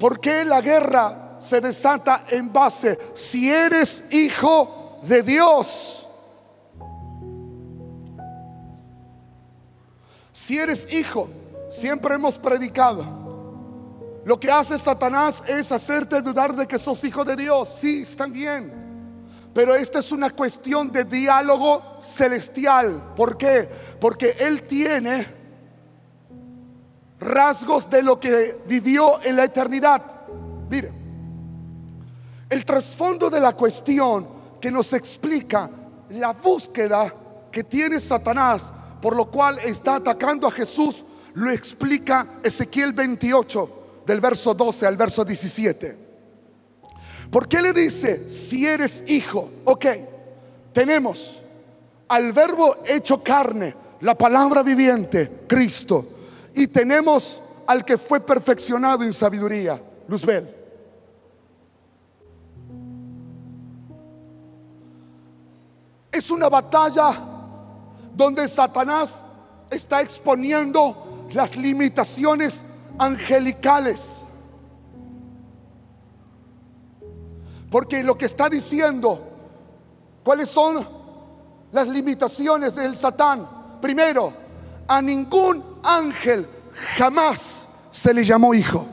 ¿Por qué la guerra se desata en base? Si eres hijo de Dios, Si eres hijo, siempre hemos predicado, lo que hace Satanás es hacerte dudar de que sos hijo de Dios. Sí, está bien, pero esta es una cuestión de diálogo celestial. ¿Por qué? Porque él tiene rasgos de lo que vivió en la eternidad. Mire, el trasfondo de la cuestión que nos explica la búsqueda que tiene Satanás, por lo cual está atacando a Jesús, lo explica Ezequiel 28, del verso 12 al verso 17. ¿Por qué le dice si eres hijo? Ok, tenemos al verbo hecho carne, la palabra viviente, Cristo, y tenemos al que fue perfeccionado en sabiduría, Luzbel. Es una batalla donde Satanás está exponiendo las limitaciones angelicales, porque lo que está diciendo, ¿cuáles son las limitaciones del Satán? Primero, a ningún ángel jamás se le llamó hijo.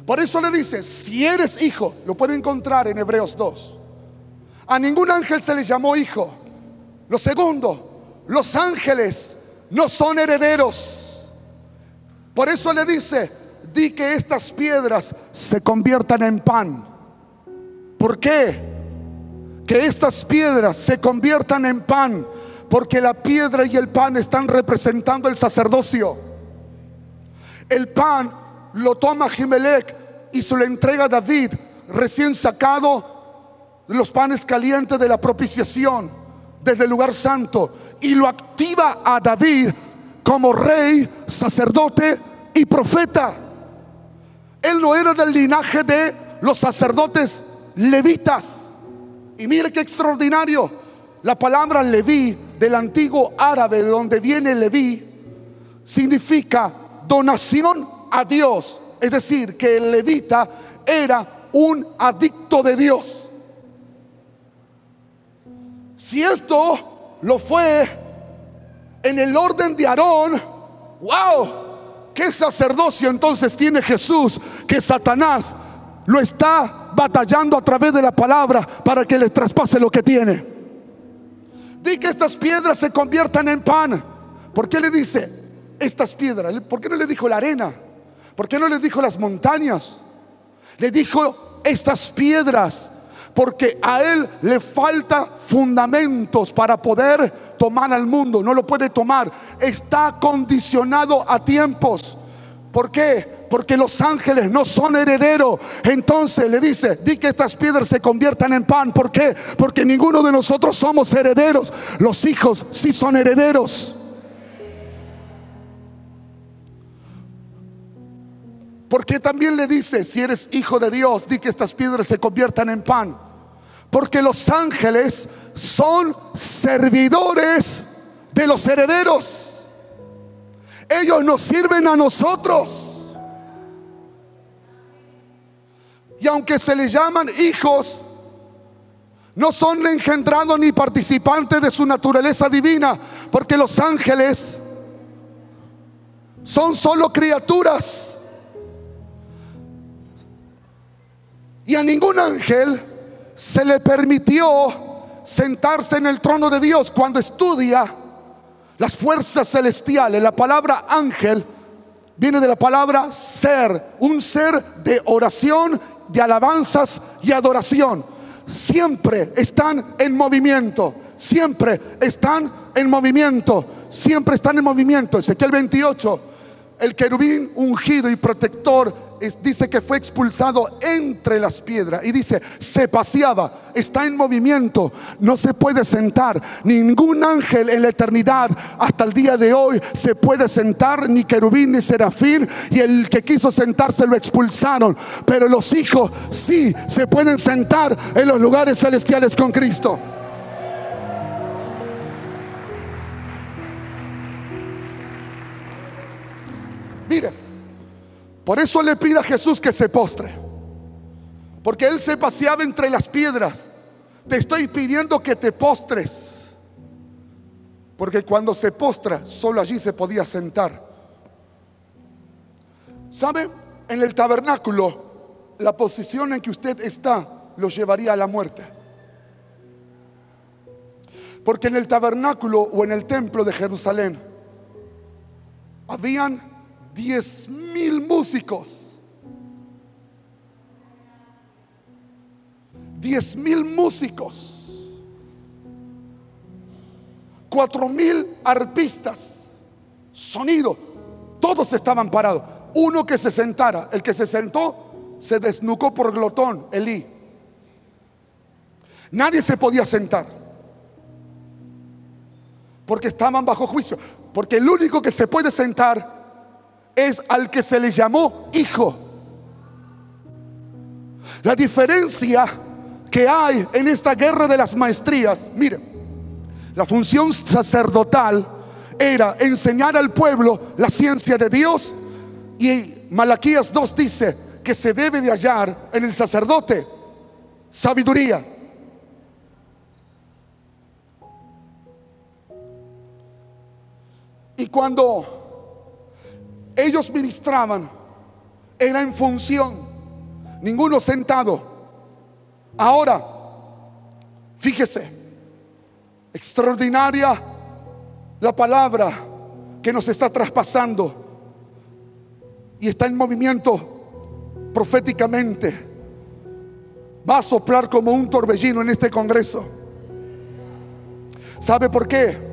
Por eso le dice, si eres hijo, lo puede encontrar en Hebreos 2. A ningún ángel se le llamó hijo. Lo segundo, los ángeles no son herederos. Por eso le dice, di que estas piedras se conviertan en pan. ¿Por qué? Que estas piedras se conviertan en pan, porque la piedra y el pan están representando el sacerdocio. El pan lo toma Ahimelech y se lo entrega a David, recién sacado los panes calientes de la propiciación desde el lugar santo, y lo activa a David como rey, sacerdote y profeta. Él no era del linaje de los sacerdotes levitas. Y mire qué extraordinario, la palabra Leví del antiguo árabe, de donde viene Leví, significa donación a Dios. Es decir, que el levita era un adicto de Dios. Si esto lo fue en el orden de Aarón, wow, qué sacerdocio entonces tiene Jesús, que Satanás lo está batallando a través de la palabra para que le traspase lo que tiene. Di que estas piedras se conviertan en pan. ¿Por qué le dice estas piedras? ¿Por qué no le dijo la arena? ¿Por qué no le dijo las montañas? Le dijo estas piedras, porque a él le falta fundamentos para poder tomar al mundo. No lo puede tomar, está condicionado a tiempos. ¿Por qué? Porque los ángeles no son herederos. Entonces le dice, di que estas piedras se conviertan en pan. ¿Por qué? Porque ninguno de nosotros somos herederos. Los hijos sí son herederos. Porque también le dice, si eres hijo de Dios, di que estas piedras se conviertan en pan. Porque los ángeles son servidores de los herederos. Ellos nos sirven a nosotros. Y aunque se les llaman hijos, no son engendrados ni participantes de su naturaleza divina, porque los ángeles son solo criaturas. Y a ningún ángel se le permitió sentarse en el trono de Dios. Cuando estudia las fuerzas celestiales, la palabra ángel viene de la palabra ser, un ser de oración, de alabanzas y adoración. Siempre están en movimiento, siempre están en movimiento, siempre están en movimiento. Ezequiel 28, el querubín ungido y protector dice que fue expulsado entre las piedras, y dice, se paseaba, está en movimiento, no se puede sentar. Ningún ángel en la eternidad hasta el día de hoy se puede sentar, ni querubín ni serafín, y el que quiso sentarse lo expulsaron. Pero los hijos sí se pueden sentar en los lugares celestiales con Cristo. Mire, por eso le pide a Jesús que se postre, porque él se paseaba entre las piedras. Te estoy pidiendo que te postres. porque cuando se postra, solo allí se podía sentar. ¿Sabe? En el tabernáculo, la posición en que usted está lo llevaría a la muerte. Porque en el tabernáculo o en el templo de Jerusalén habían 10,000 músicos. 10,000 músicos. 4,000 arpistas. Sonido. Todos estaban parados. Uno que se sentara. El que se sentó se desnucó por glotón, Elí. Nadie se podía sentar, porque estaban bajo juicio. Porque el único que se puede sentar es al que se le llamó hijo. La diferencia que hay en esta guerra de las maestrías, mire, la función sacerdotal era enseñar al pueblo la ciencia de Dios, y Malaquías 2 dice que se debe de hallar en el sacerdote sabiduría. Y cuando ellos ministraban, era en función, ninguno sentado. Ahora, fíjese, extraordinaria la palabra que nos está traspasando y está en movimiento proféticamente. Va a soplar como un torbellino en este congreso. ¿Sabe por qué?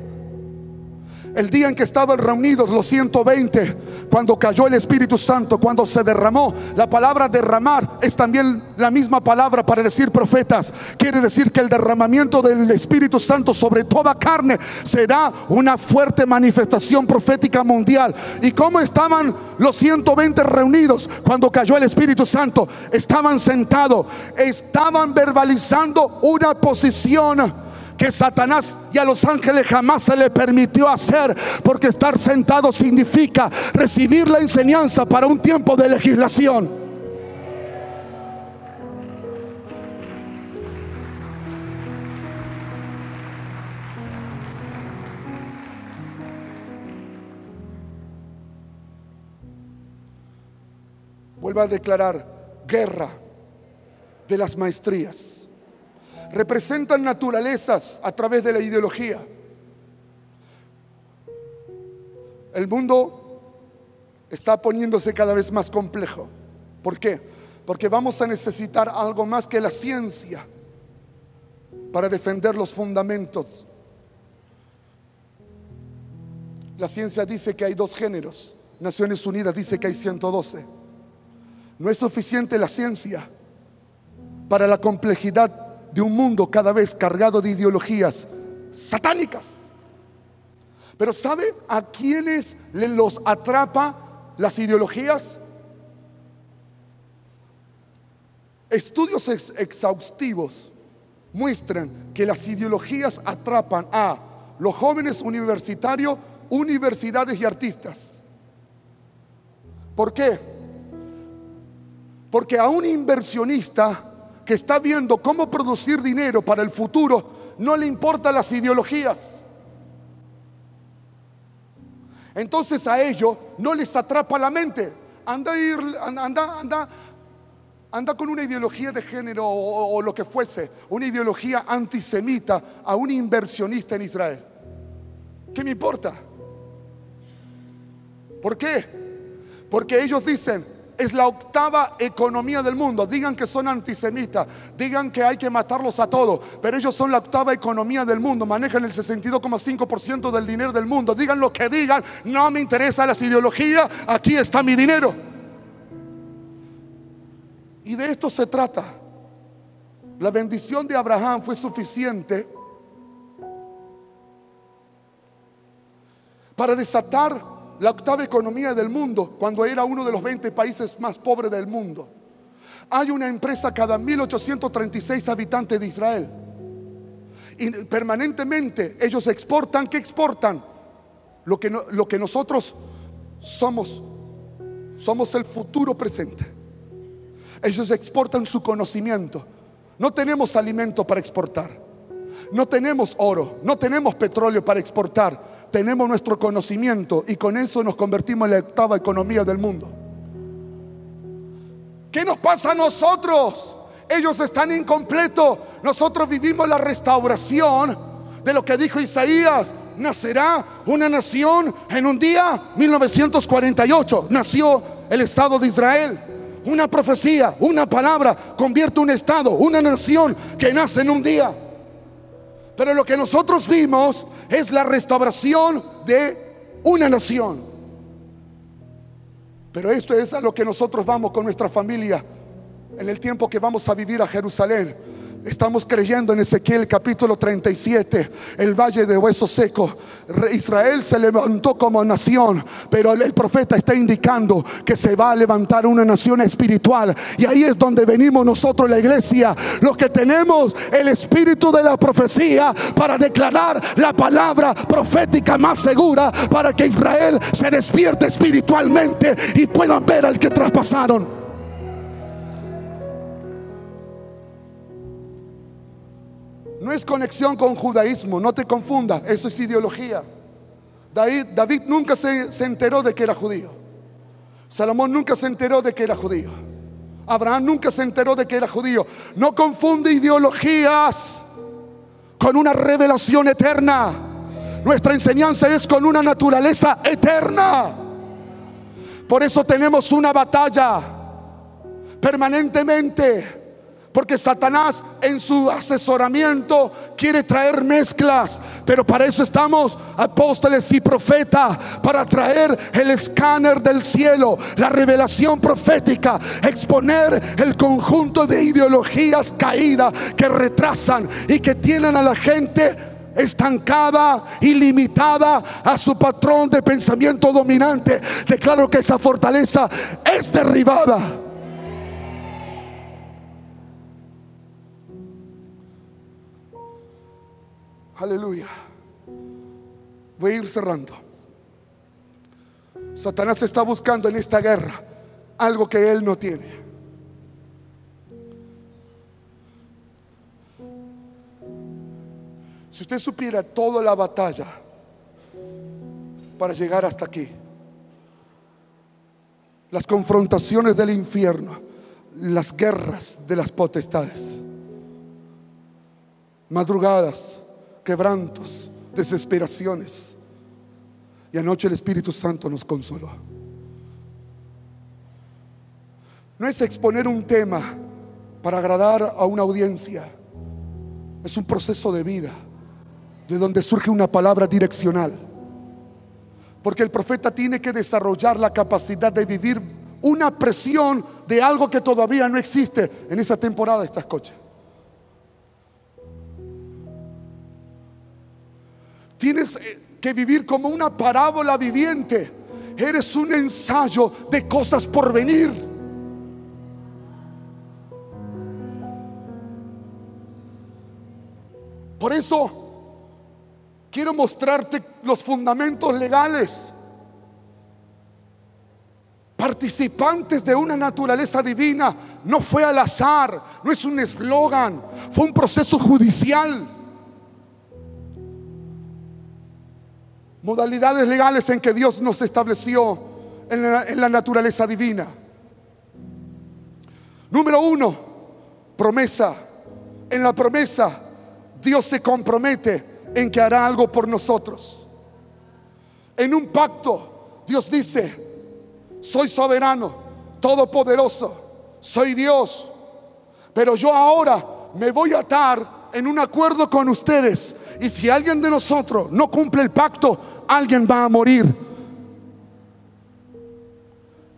El día en que estaban reunidos los 120, cuando cayó el Espíritu Santo, cuando se derramó, la palabra derramar es también la misma palabra para decir profetas. Quiere decir que el derramamiento del Espíritu Santo sobre toda carne será una fuerte manifestación profética mundial. ¿Y cómo estaban los 120 reunidos cuando cayó el Espíritu Santo? Estaban sentados, estaban verbalizando una posición que Satanás y a los ángeles jamás se le permitió hacer, porque estar sentado significa recibir la enseñanza para un tiempo de legislación. Vuelvo a declarar: guerra de las maestrías. Representan naturalezas a través de la ideología. El mundo está poniéndose cada vez más complejo. ¿Por qué? Porque vamos a necesitar algo más que la ciencia para defender los fundamentos. La ciencia dice que hay 2 géneros. Naciones Unidas dice que hay 112. No es suficiente la ciencia para la complejidad de un mundo cada vez cargado de ideologías satánicas. Pero ¿sabe a quiénes los atrapa las ideologías? Estudios exhaustivos muestran que las ideologías atrapan a los jóvenes universitarios, universidades y artistas. ¿Por qué? Porque a un inversionista que está viendo cómo producir dinero para el futuro, no le importan las ideologías. Entonces a ellos no les atrapa la mente. Anda con una ideología de género o lo que fuese, una ideología antisemita a un inversionista en Israel. ¿Qué me importa? ¿Por qué? Porque ellos dicen: es la 8ª economía del mundo. Digan que son antisemitas, digan que hay que matarlos a todos, pero ellos son la 8ª economía del mundo. Manejan el 62,5% del dinero del mundo. Digan lo que digan, no me interesa las ideologías. Aquí está mi dinero. Y de esto se trata. La bendición de Abraham fue suficiente para desatar la 8ª economía del mundo, cuando era uno de los 20 países más pobres del mundo. Hay una empresa cada 1836 habitantes de Israel, y permanentemente ellos exportan. ¿Qué exportan? Lo que nosotros somos el futuro presente. Ellos exportan su conocimiento. No tenemos alimento para exportar. No tenemos oro, no tenemos petróleo para exportar. Tenemos nuestro conocimiento y con eso nos convertimos en la octava economía del mundo. ¿Qué nos pasa a nosotros? Ellos están incompletos. Nosotros vivimos la restauración de lo que dijo Isaías. Nacerá una nación en un día. 1948 nació el Estado de Israel. Una profecía, una palabra convierte un estado, una nación que nace en un día. Pero lo que nosotros vimos es la restauración de una nación. Pero esto es a lo que nosotros vamos con nuestra familia en el tiempo que vamos a vivir a Jerusalén. Estamos creyendo en Ezequiel capítulo 37, el valle de huesos secos. Israel se levantó como nación, pero el profeta está indicando que se va a levantar una nación espiritual. Y ahí es donde venimos nosotros, la iglesia, los que tenemos el espíritu de la profecía, para declarar la palabra profética más segura, para que Israel se despierte espiritualmente y puedan ver al que traspasaron. No es conexión con judaísmo, no te confundas, eso es ideología. David nunca se enteró de que era judío. Salomón nunca se enteró de que era judío. Abraham nunca se enteró de que era judío. No confunde ideologías con una revelación eterna. Nuestra enseñanza es con una naturaleza eterna. Por eso tenemos una batalla permanentemente. Porque Satanás en su asesoramiento quiere traer mezclas. Pero para eso estamos apóstoles y profetas, para traer el escáner del cielo, la revelación profética, exponer el conjunto de ideologías caídas que retrasan y que tienen a la gente estancada y limitada a su patrón de pensamiento dominante. Declaro que esa fortaleza es derribada. Aleluya. Voy a ir cerrando. Satanás está buscando en esta guerra algo que él no tiene. Si usted supiera toda la batalla para llegar hasta aquí, las confrontaciones del infierno, las guerras de las potestades, madrugadas, quebrantos, desesperaciones, y anoche el Espíritu Santo nos consoló. No es exponer un tema para agradar a una audiencia, es un proceso de vida, de donde surge una palabra direccional. Porque el profeta tiene que desarrollar la capacidad de vivir una presión de algo que todavía no existe en esa temporada de estas coches. Tienes que vivir como una parábola viviente. Eres un ensayo de cosas por venir. Por eso quiero mostrarte los fundamentos legales. Participantes de una naturaleza divina. No fue al azar, no es un eslogan, fue un proceso judicial. Modalidades legales en que Dios nos estableció en la naturaleza divina. Número 1, promesa. En la promesa Dios se compromete en que hará algo por nosotros. En un pacto Dios dice: soy soberano, todopoderoso, soy Dios, pero yo ahora me voy a atar en un acuerdo con ustedes, y si alguien de nosotros no cumple el pacto, alguien va a morir.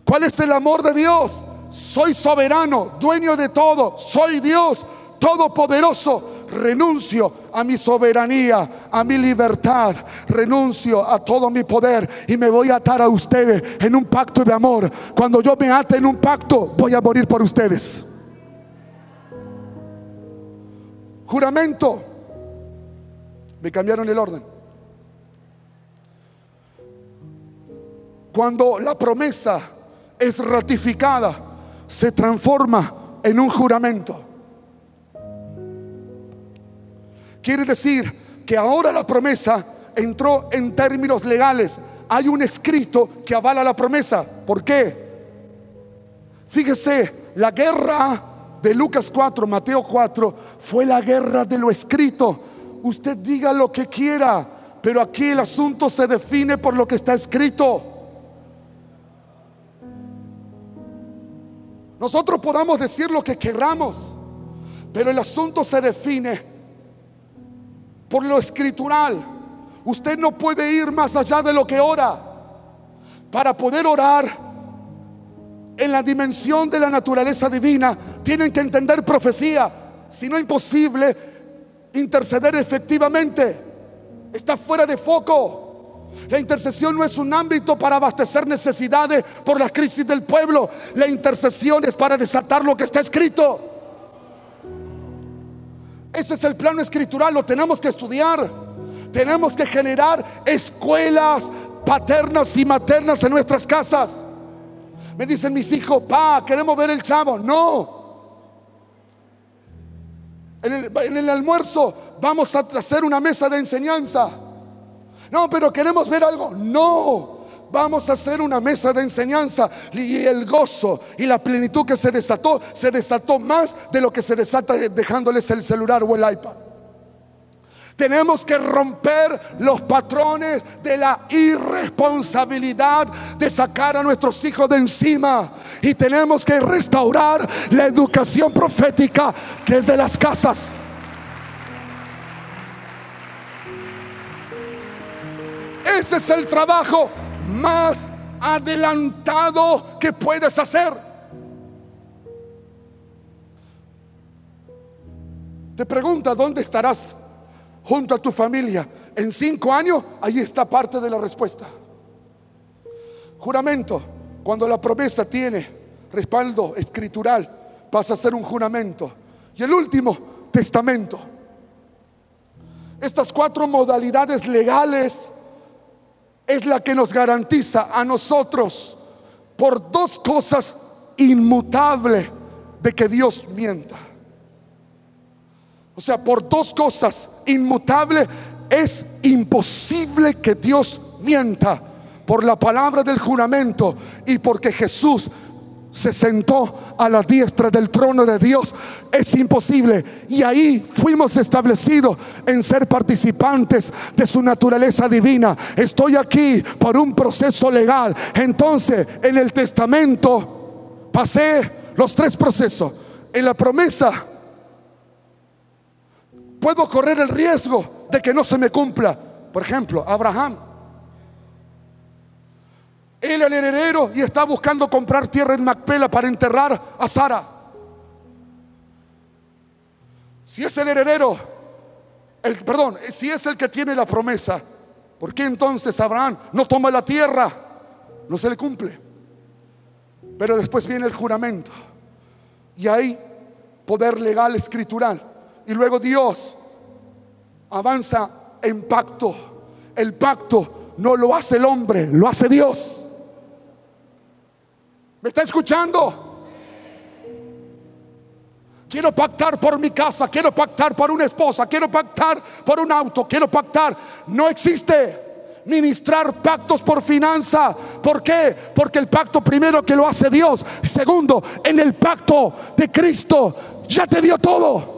¿Cuál es el amor de Dios? Soy soberano, dueño de todo, soy Dios todopoderoso. Renuncio a mi soberanía, a mi libertad, renuncio a todo mi poder y me voy a atar a ustedes en un pacto de amor. Cuando yo me ate en un pacto, voy a morir por ustedes. Juramento. Me cambiaron el orden. Cuando la promesa es ratificada, se transforma en un juramento. Quiere decir que ahora la promesa entró en términos legales. Hay un escrito que avala la promesa. ¿Por qué? Fíjese, la guerra de Lucas 4, Mateo 4 fue la guerra de lo escrito. Usted diga lo que quiera, pero aquí el asunto se define por lo que está escrito. Nosotros podamos decir lo que queramos, pero el asunto se define por lo escritural. Usted no puede ir más allá de lo que ora. Para poder orar en la dimensión de la naturaleza divina, tienen que entender profecía. Si no, imposible interceder efectivamente. Está fuera de foco. La intercesión no es un ámbito para abastecer necesidades por la crisis del pueblo. La intercesión es para desatar lo que está escrito. Ese es el plano escritural. Lo tenemos que estudiar. Tenemos que generar escuelas paternas y maternas en nuestras casas. Me dicen mis hijos: pa, queremos ver el Chavo. No. En el almuerzo vamos a hacer una mesa de enseñanza. No, pero queremos ver algo. No, vamos a hacer una mesa de enseñanza. Y el gozo y la plenitud que se desató más de lo que se desata dejándoles el celular o el iPad. Tenemos que romper los patrones de la irresponsabilidad de sacar a nuestros hijos de encima. Y tenemos que restaurar la educación profética que es de las casas. Ese es el trabajo más adelantado que puedes hacer. Te pregunta: ¿dónde estarás junto a tu familia en 5 años? Ahí está parte de la respuesta. Juramento: cuando la promesa tiene respaldo escritural, pasa a ser un juramento. Y el último, testamento. Estas 4 modalidades legales es la que nos garantiza a nosotros, por 2 cosas inmutables, de que Dios mienta. O sea, por 2 cosas inmutables es imposible que Dios mienta: por la palabra del juramento y porque Jesús se sentó a la diestra del trono de Dios. Es imposible. Y ahí fuimos establecidos en ser participantes de su naturaleza divina. Estoy aquí por un proceso legal. Entonces, en el testamento pasé los 3 procesos. En la promesa puedo correr el riesgo de que no se me cumpla. Por ejemplo, Abraham, él era el heredero y está buscando comprar tierra en Macpela para enterrar a Sara. Si es el heredero, si es el que tiene la promesa, ¿por qué entonces Abraham no toma la tierra? No se le cumple. Pero después viene el juramento y hay poder legal escritural. Y luego Dios avanza en pacto. El pacto no lo hace el hombre, lo hace Dios. ¿Me está escuchando? Quiero pactar por mi casa, quiero pactar por una esposa, quiero pactar por un auto, quiero pactar. No existe ministrar pactos por finanza. ¿Por qué? Porque el pacto primero que lo hace Dios. Segundo, en el pacto de Cristo ya te dio todo.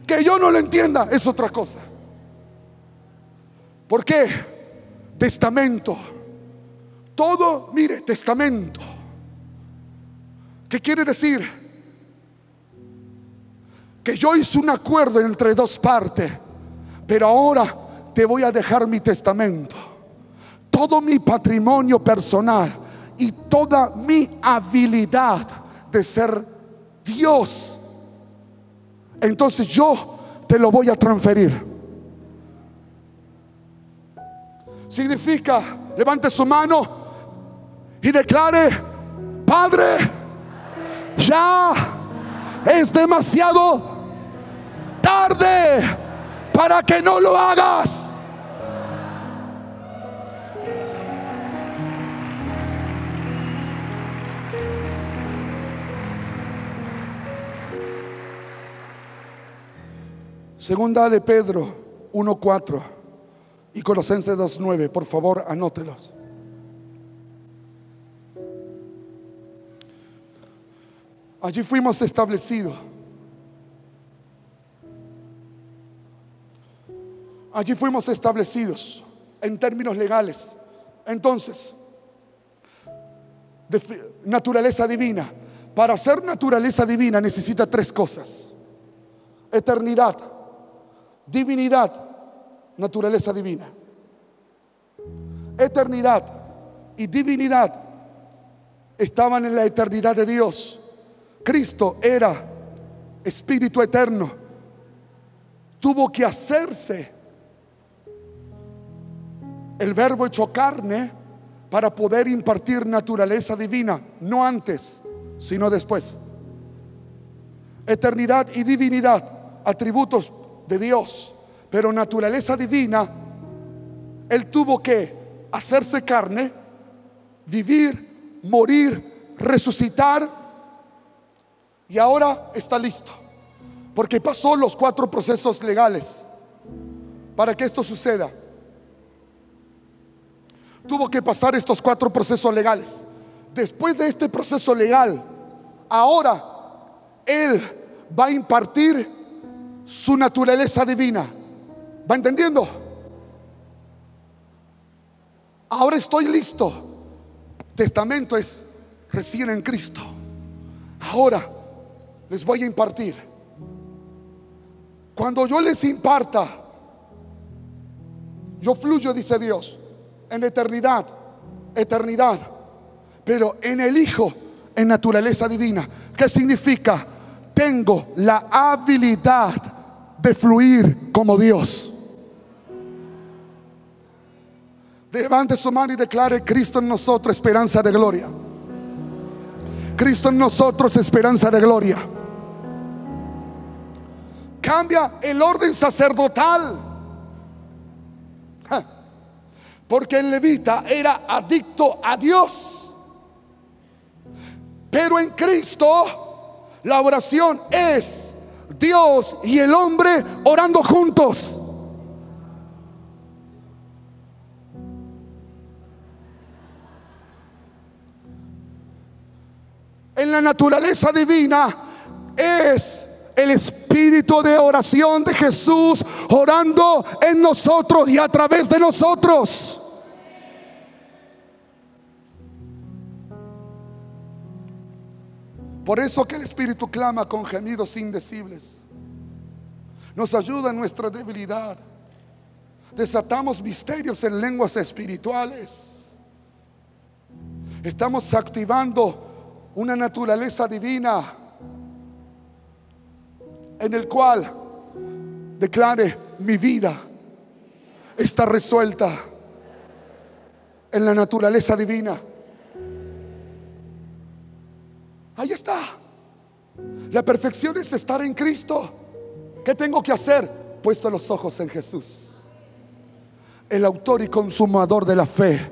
Que yo no lo entienda es otra cosa. ¿Por qué? Testamento. Todo, mire, testamento. ¿Qué quiere decir? Que yo hice un acuerdo entre 2 partes, pero ahora te voy a dejar mi testamento. Todo mi patrimonio personal y toda mi habilidad de ser Dios, entonces yo te lo voy a transferir. Significa, levante su mano y declare: Padre, ya es demasiado tarde para que no lo hagas. Segunda de Pedro 1:4 y Colosenses 2:9. Por favor, anótelos. Allí fuimos establecidos. Allí fuimos establecidos en términos legales. Entonces, naturaleza divina. Para ser naturaleza divina necesita tres cosas: eternidad, divinidad, naturaleza divina. Eternidad y divinidad estaban en la eternidad de Dios. Cristo era espíritu eterno. Tuvo que hacerse el verbo hecho carne para poder impartir naturaleza divina, no antes, sino después. Eternidad y divinidad, atributos de Dios, pero naturaleza divina, Él tuvo que hacerse carne, vivir, morir, resucitar, y ahora está listo, porque pasó los 4 procesos legales para que esto suceda. Tuvo que pasar estos 4 procesos legales. Después de este proceso legal, ahora Él va a impartir su naturaleza divina. ¿Va entendiendo? Ahora estoy listo. Testamento es recién en Cristo. Ahora les voy a impartir. Cuando yo les imparta, yo fluyo, dice Dios, en eternidad, eternidad, pero en el Hijo, en naturaleza divina. ¿Qué significa? Tengo la habilidad de fluir como Dios. Levante su mano y declare: Cristo en nosotros, esperanza de gloria. Cristo en nosotros, esperanza de gloria. Cambia el orden sacerdotal, porque el levita era adicto a Dios, pero en Cristo la oración es Dios y el hombre orando juntos. En la naturaleza divina es el espíritu de oración de Jesús orando en nosotros y a través de nosotros. Por eso que el Espíritu clama con gemidos indecibles. Nos ayuda en nuestra debilidad. Desatamos misterios en lenguas espirituales. Estamos activando una naturaleza divina en el cual declare: mi vida está resuelta en la naturaleza divina. Ahí está. La perfección es estar en Cristo. ¿Qué tengo que hacer? Puesto los ojos en Jesús, el autor y consumador de la fe,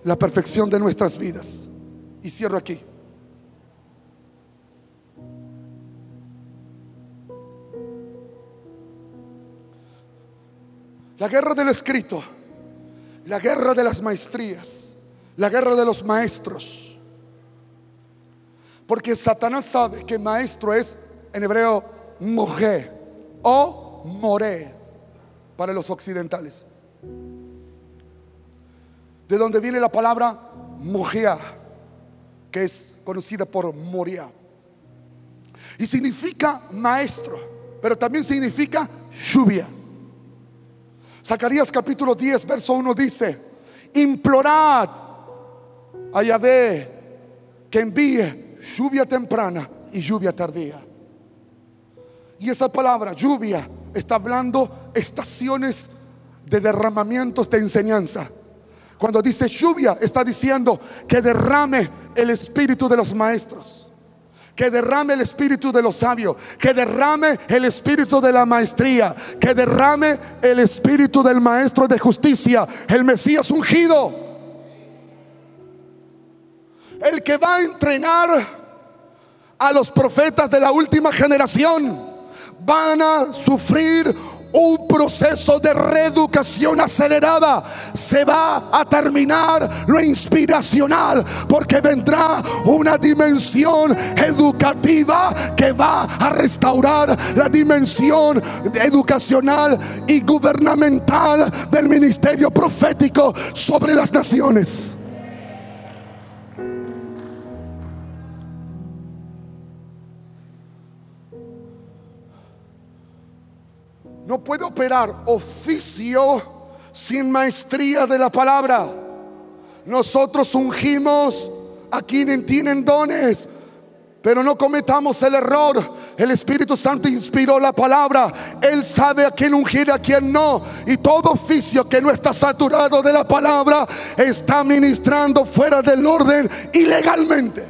la perfección de nuestras vidas. Y cierro aquí. La guerra de lo escrito, la guerra de las maestrías, la guerra de los maestros. Porque Satanás sabe que maestro es en hebreo mojé o moré para los occidentales, de donde viene la palabra mojea, que es conocida por Moria, y significa maestro, pero también significa lluvia. Zacarías capítulo 10 verso 1 dice: implorad a Yahvé que envíe lluvia temprana y lluvia tardía. Y esa palabra lluvia está hablando estaciones de derramamientos de enseñanza. Cuando dice lluvia, está diciendo que derrame el espíritu de los maestros, que derrame el espíritu de los sabios, que derrame el espíritu de la maestría, que derrame el espíritu del maestro de justicia, el Mesías ungido, el que va a entrenar a los profetas de la última generación, van a sufrir un proceso de reeducación acelerada. Se va a terminar lo inspiracional, porque vendrá una dimensión educativa que va a restaurar la dimensión educacional y gubernamental del ministerio profético sobre las naciones. No puede operar oficio sin maestría de la palabra. Nosotros ungimos a quienes tienen dones, pero no cometamos el error. El Espíritu Santo inspiró la palabra. Él sabe a quién ungir y a quién no. Y todo oficio que no está saturado de la palabra está ministrando fuera del orden ilegalmente.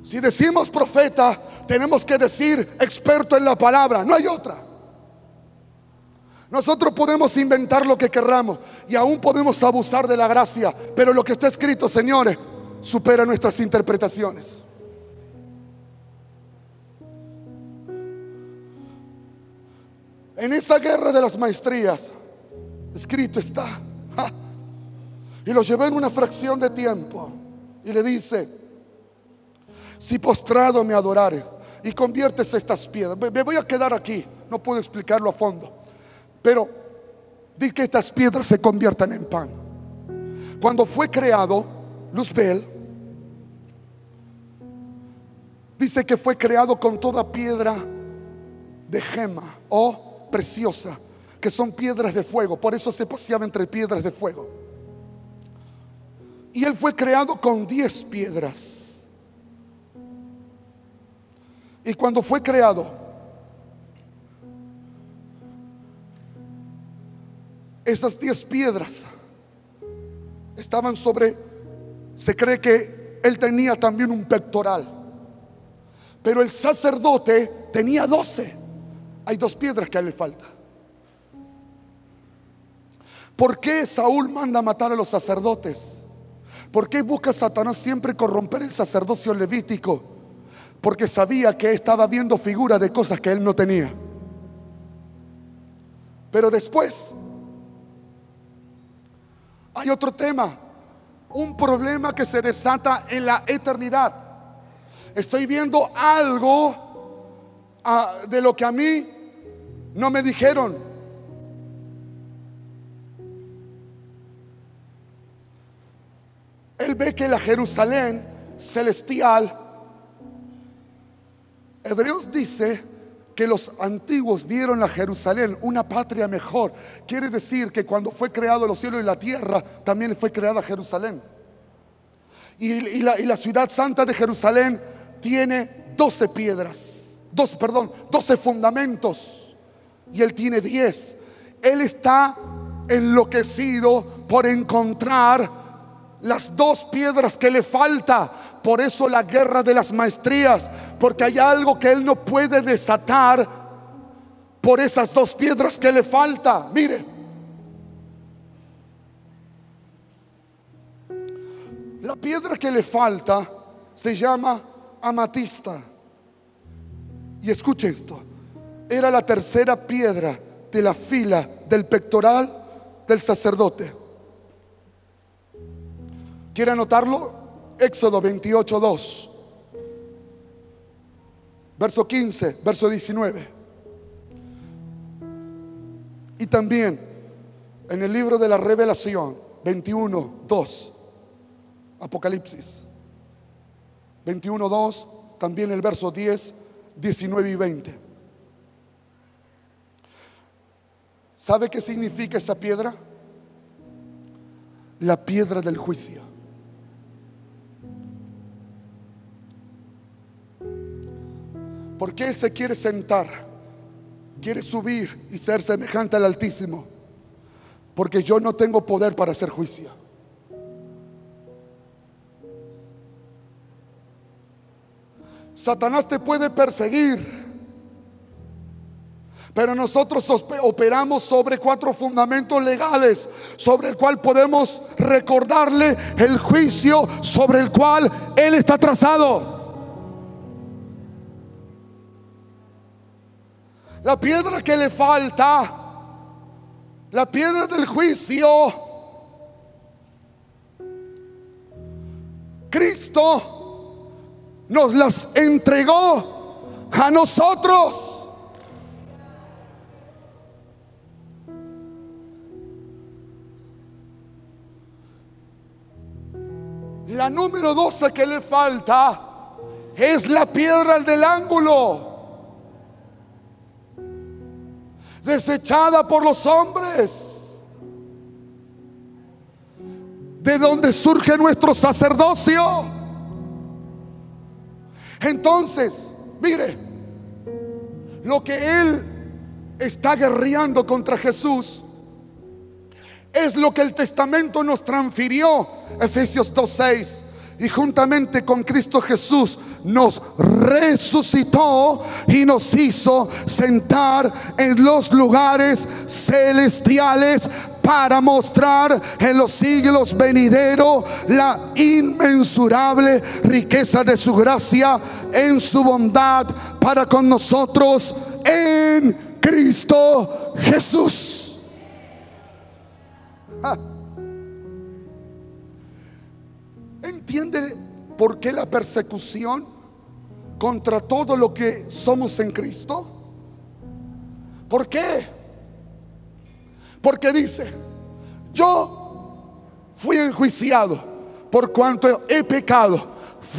Si decimos profeta, tenemos que decir experto en la palabra. No hay otra. Nosotros podemos inventar lo que querramos y aún podemos abusar de la gracia, pero lo que está escrito, señores, supera nuestras interpretaciones. En esta guerra de las maestrías, escrito está, y lo llevé en una fracción de tiempo, y le dice: si postrado me adorares y conviertes estas piedras. Me voy a quedar aquí, no puedo explicarlo a fondo, pero di que estas piedras se conviertan en pan. Cuando fue creado Luzbel, dice que fue creado con toda piedra de gema o preciosa, que son piedras de fuego. Por eso se paseaba entre piedras de fuego. Y él fue creado con 10 piedras. Y cuando fue creado, esas 10 piedras estaban sobre, se cree que él tenía también un pectoral, pero el sacerdote tenía 12. Hay 2 piedras que a él le falta. ¿Por qué Saúl manda a matar a los sacerdotes? ¿Por qué busca Satanás siempre corromper el sacerdocio levítico? Porque sabía que estaba viendo figuras de cosas que él no tenía. Pero después hay otro tema, un problema que se desata en la eternidad. Estoy viendo algo de lo que a mí no me dijeron. Él ve que la Jerusalén celestial, Hebreos dice que los antiguos vieron a Jerusalén una patria mejor. Quiere decir que cuando fue creado los cielos y la tierra, también fue creada Jerusalén. Y la ciudad santa de Jerusalén tiene 12 piedras, 12 fundamentos, y él tiene 10. Él está enloquecido por encontrar las 2 piedras que le falta. Por eso la guerra de las maestrías, porque hay algo que él no puede desatar por esas 2 piedras que le falta. Mire, la piedra que le falta se llama amatista. Y escuche esto: era la tercera piedra de la fila del pectoral del sacerdote. ¿Quiere anotarlo? Éxodo 28:2, verso 15, verso 19. Y también en el libro de la Revelación 21:2, Apocalipsis 21:2, también el verso 10, 19 y 20. ¿Sabe qué significa esa piedra? La piedra del juicio. ¿Por qué Él se quiere sentar? Quiere subir y ser semejante al Altísimo. Porque yo no tengo poder para hacer juicio. Satanás te puede perseguir, pero nosotros operamos sobre 4 fundamentos legales, sobre el cual podemos recordarle el juicio sobre el cual Él está trazado. La piedra que le falta, la piedra del juicio, Cristo nos las entregó a nosotros. La número 12 que le falta es la piedra del ángulo, desechada por los hombres, de donde surge nuestro sacerdocio. Entonces, mire, lo que él está guerreando contra Jesús es lo que el testamento nos transfirió, Efesios 2:6. Y juntamente con Cristo Jesús nos resucitó y nos hizo sentar en los lugares celestiales para mostrar en los siglos venideros la inmensurable riqueza de su gracia en su bondad para con nosotros en Cristo Jesús. ¿Entiende por qué la persecución contra todo lo que somos en Cristo? ¿Por qué? Porque dice: yo fui enjuiciado por cuanto he pecado,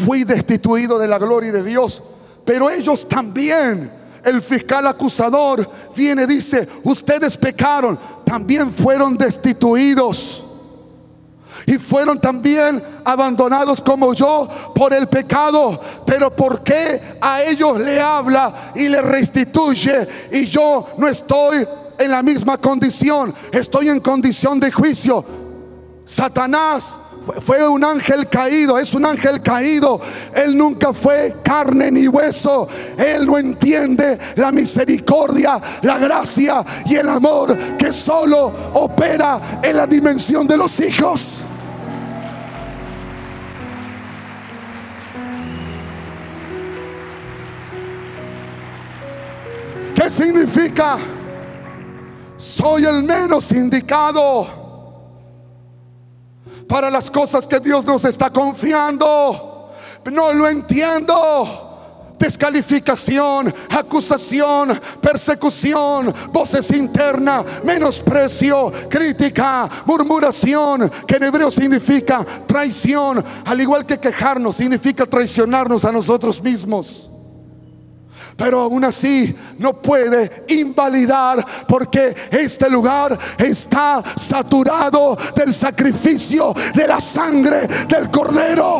fui destituido de la gloria de Dios. Pero ellos también, el fiscal acusador viene y dice: ustedes pecaron, también fueron destituidos y fueron también abandonados como yo por el pecado. Pero ¿por qué a ellos le habla y le restituye y yo no estoy en la misma condición? Estoy en condición de juicio. Satanás fue un ángel caído, es un ángel caído. Él nunca fue carne ni hueso. Él no entiende la misericordia, la gracia y el amor que solo opera en la dimensión de los hijos. ¿Qué significa? Soy el menos indicado para las cosas que Dios nos está confiando. No lo entiendo. Descalificación, acusación, persecución, voces internas, menosprecio, crítica, murmuración, que en hebreo significa traición. Al igual que quejarnos significa traicionarnos a nosotros mismos. Pero aún así no puede invalidar, porque este lugar está saturado del sacrificio de la sangre del Cordero.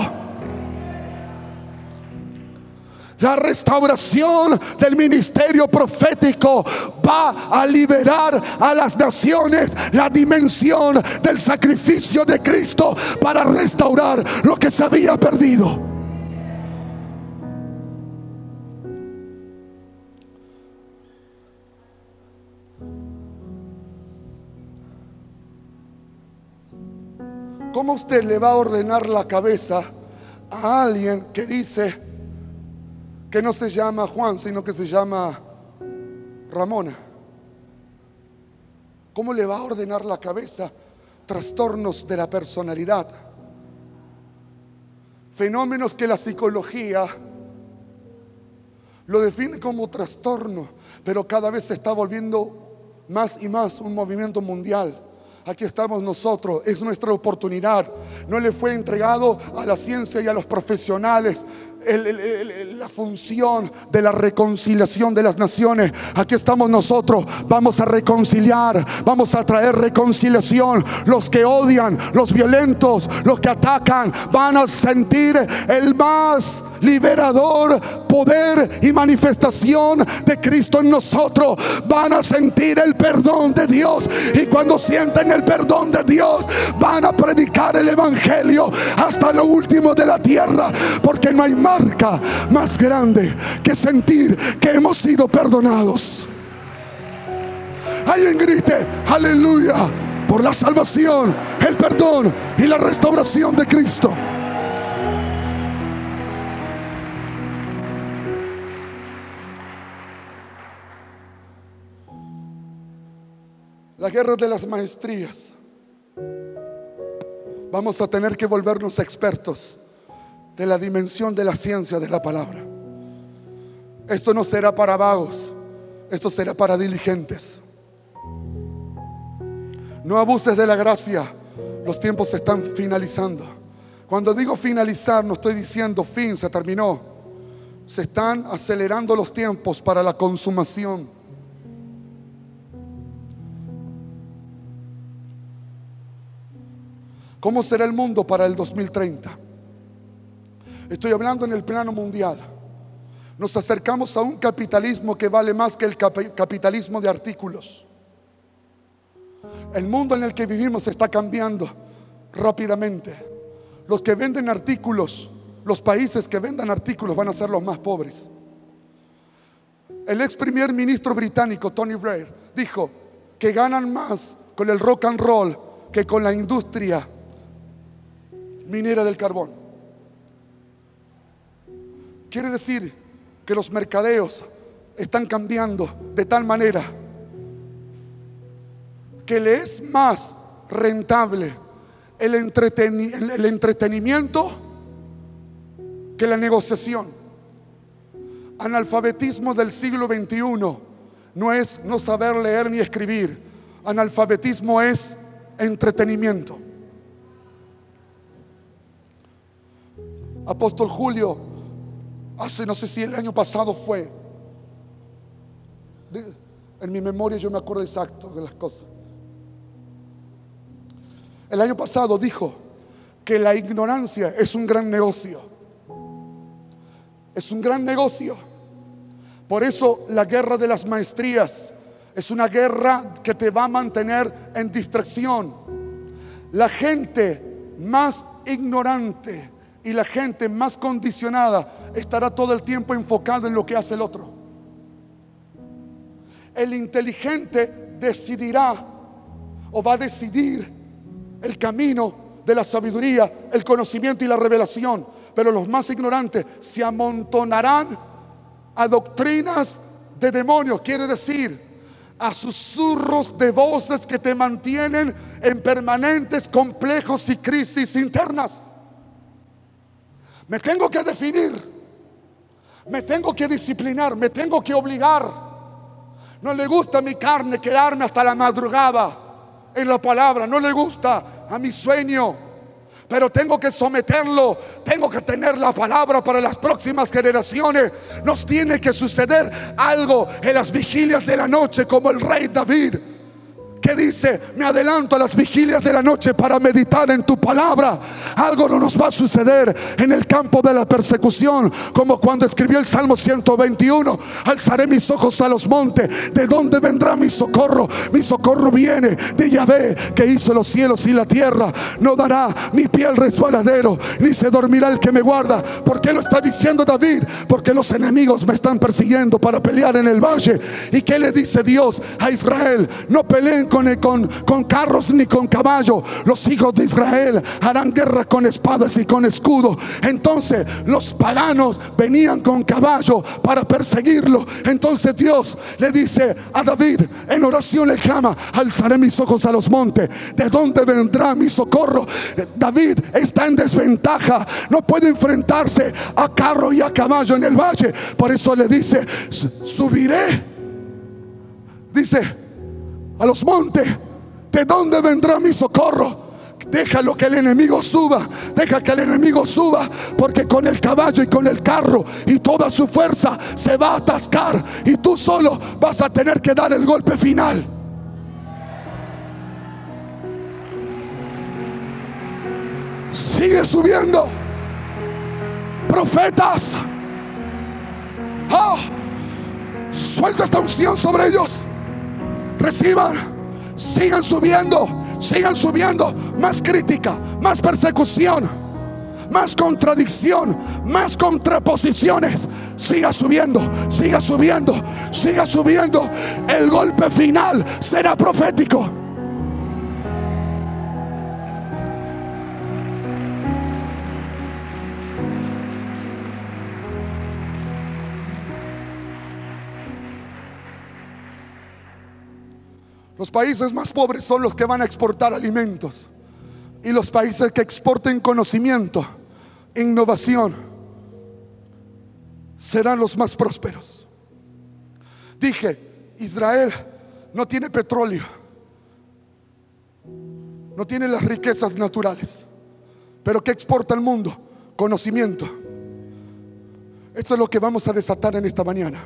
La restauración del ministerio profético va a liberar a las naciones la dimensión del sacrificio de Cristo para restaurar lo que se había perdido. ¿Cómo usted le va a ordenar la cabeza a alguien que dice que no se llama Juan, sino que se llama Ramona? ¿Cómo le va a ordenar la cabeza? Trastornos de la personalidad, fenómenos que la psicología lo define como trastorno, pero cada vez se está volviendo más y más un movimiento mundial. Aquí estamos nosotros, es nuestra oportunidad. No le fue entregado a la ciencia y a los profesionales la función de la reconciliación de las naciones. Aquí estamos nosotros, vamos a reconciliar, vamos a traer reconciliación. Los que odian, los violentos, los que atacan, van a sentir el más liberador poder y manifestación de Cristo en nosotros. Van a sentir el perdón de Dios, y cuando sienten el perdón de Dios, van a predicar el evangelio hasta lo último de la tierra, porque no hay marca más grande que sentir que hemos sido perdonados. Alguien grite aleluya por la salvación, el perdón y la restauración de Cristo. La guerra de las maestrías. Vamos a tener que volvernos expertos de la dimensión de la ciencia de la palabra. Esto no será para vagos, esto será para diligentes. No abuses de la gracia, los tiempos se están finalizando. Cuando digo finalizar, no estoy diciendo fin, se terminó. Se están acelerando los tiempos para la consumación. ¿Cómo será el mundo para el 2030? Estoy hablando en el plano mundial. Nos acercamos a un capitalismo que vale más que el capitalismo de artículos. El mundo en el que vivimos está cambiando rápidamente. Los que venden artículos, los países que vendan artículos van a ser los más pobres. El ex primer ministro británico Tony Blair dijo que ganan más con el rock and roll que con la industria minera del carbón. Quiere decir que los mercadeos están cambiando de tal manera que le es más rentable el entretenimiento que la negociación. Analfabetismo del siglo XXI no es no saber leer ni escribir. Analfabetismo es entretenimiento. Apóstol Julio, hace, no sé si el año pasado fue, en mi memoria yo me acuerdo exacto de las cosas. El año pasado dijo que la ignorancia es un gran negocio. Es un gran negocio. Por eso la guerra de las maestrías es una guerra que te va a mantener en distracción. La gente más ignorante y la gente más condicionada estará todo el tiempo enfocado en lo que hace el otro. El inteligente decidirá o va a decidir el camino de la sabiduría, el conocimiento y la revelación. Pero los más ignorantes se amontonarán a doctrinas de demonios. Quiere decir, a susurros de voces que te mantienen en permanentes complejos y crisis internas. Me tengo que definir, me tengo que disciplinar, me tengo que obligar. No le gusta a mi carne quedarme hasta la madrugada en la palabra, no le gusta a mi sueño, pero tengo que someterlo. Tengo que tener la palabra para las próximas generaciones. Nos tiene que suceder algo en las vigilias de la noche, como el rey David, que dice: me adelanto a las vigilias de la noche para meditar en tu palabra. Algo no nos va a suceder en el campo de la persecución, como cuando escribió el Salmo 121: alzaré mis ojos a los montes, ¿de dónde vendrá mi socorro? Mi socorro viene de Yahvé, que hizo los cielos y la tierra. No dará mi pie al resbaladero, ni se dormirá el que me guarda. ¿Por qué lo está diciendo David? Porque los enemigos me están persiguiendo para pelear en el valle. ¿Y qué le dice Dios a Israel? No peleen con carros ni con caballos. Los hijos de Israel harán guerra con espadas y con escudos. Entonces los paganos venían con caballos para perseguirlo. Entonces Dios le dice a David, en oración le llama: alzaré mis ojos a los montes, ¿de dónde vendrá mi socorro? David está en desventaja, no puede enfrentarse a carro y a caballo en el valle. Por eso le dice: subiré, dice, a los montes, ¿de dónde vendrá mi socorro? Déjalo que el enemigo suba, deja que el enemigo suba, porque con el caballo y con el carro y toda su fuerza se va a atascar, y tú solo vas a tener que dar el golpe final. Sigue subiendo, profetas. Suelta esta unción sobre ellos. Reciban, sigan subiendo, sigan subiendo. Más crítica, más persecución, más contradicción, más contraposiciones. Siga subiendo, siga subiendo, siga subiendo. El golpe final será profético. Los países más pobres son los que van a exportar alimentos, y los países que exporten conocimiento, innovación, serán los más prósperos. Dije, Israel no tiene petróleo, no tiene las riquezas naturales, pero ¿qué exporta al mundo? Conocimiento. Esto es lo que vamos a desatar en esta mañana.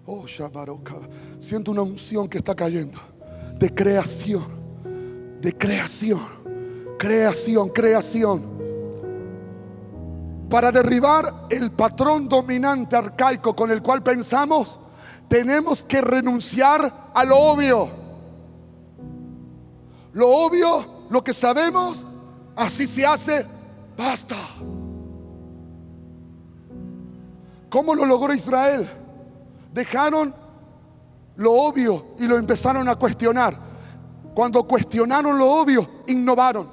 Oh, Shabaroka. Siento una unción que está cayendo de creación, de creación, creación, creación, para derribar el patrón dominante arcaico con el cual pensamos. Tenemos que renunciar a lo obvio. Lo obvio, lo que sabemos, así se hace, basta. ¿Cómo lo logró Israel? Dejaron lo obvio y lo empezaron a cuestionar. Cuando cuestionaron lo obvio, innovaron.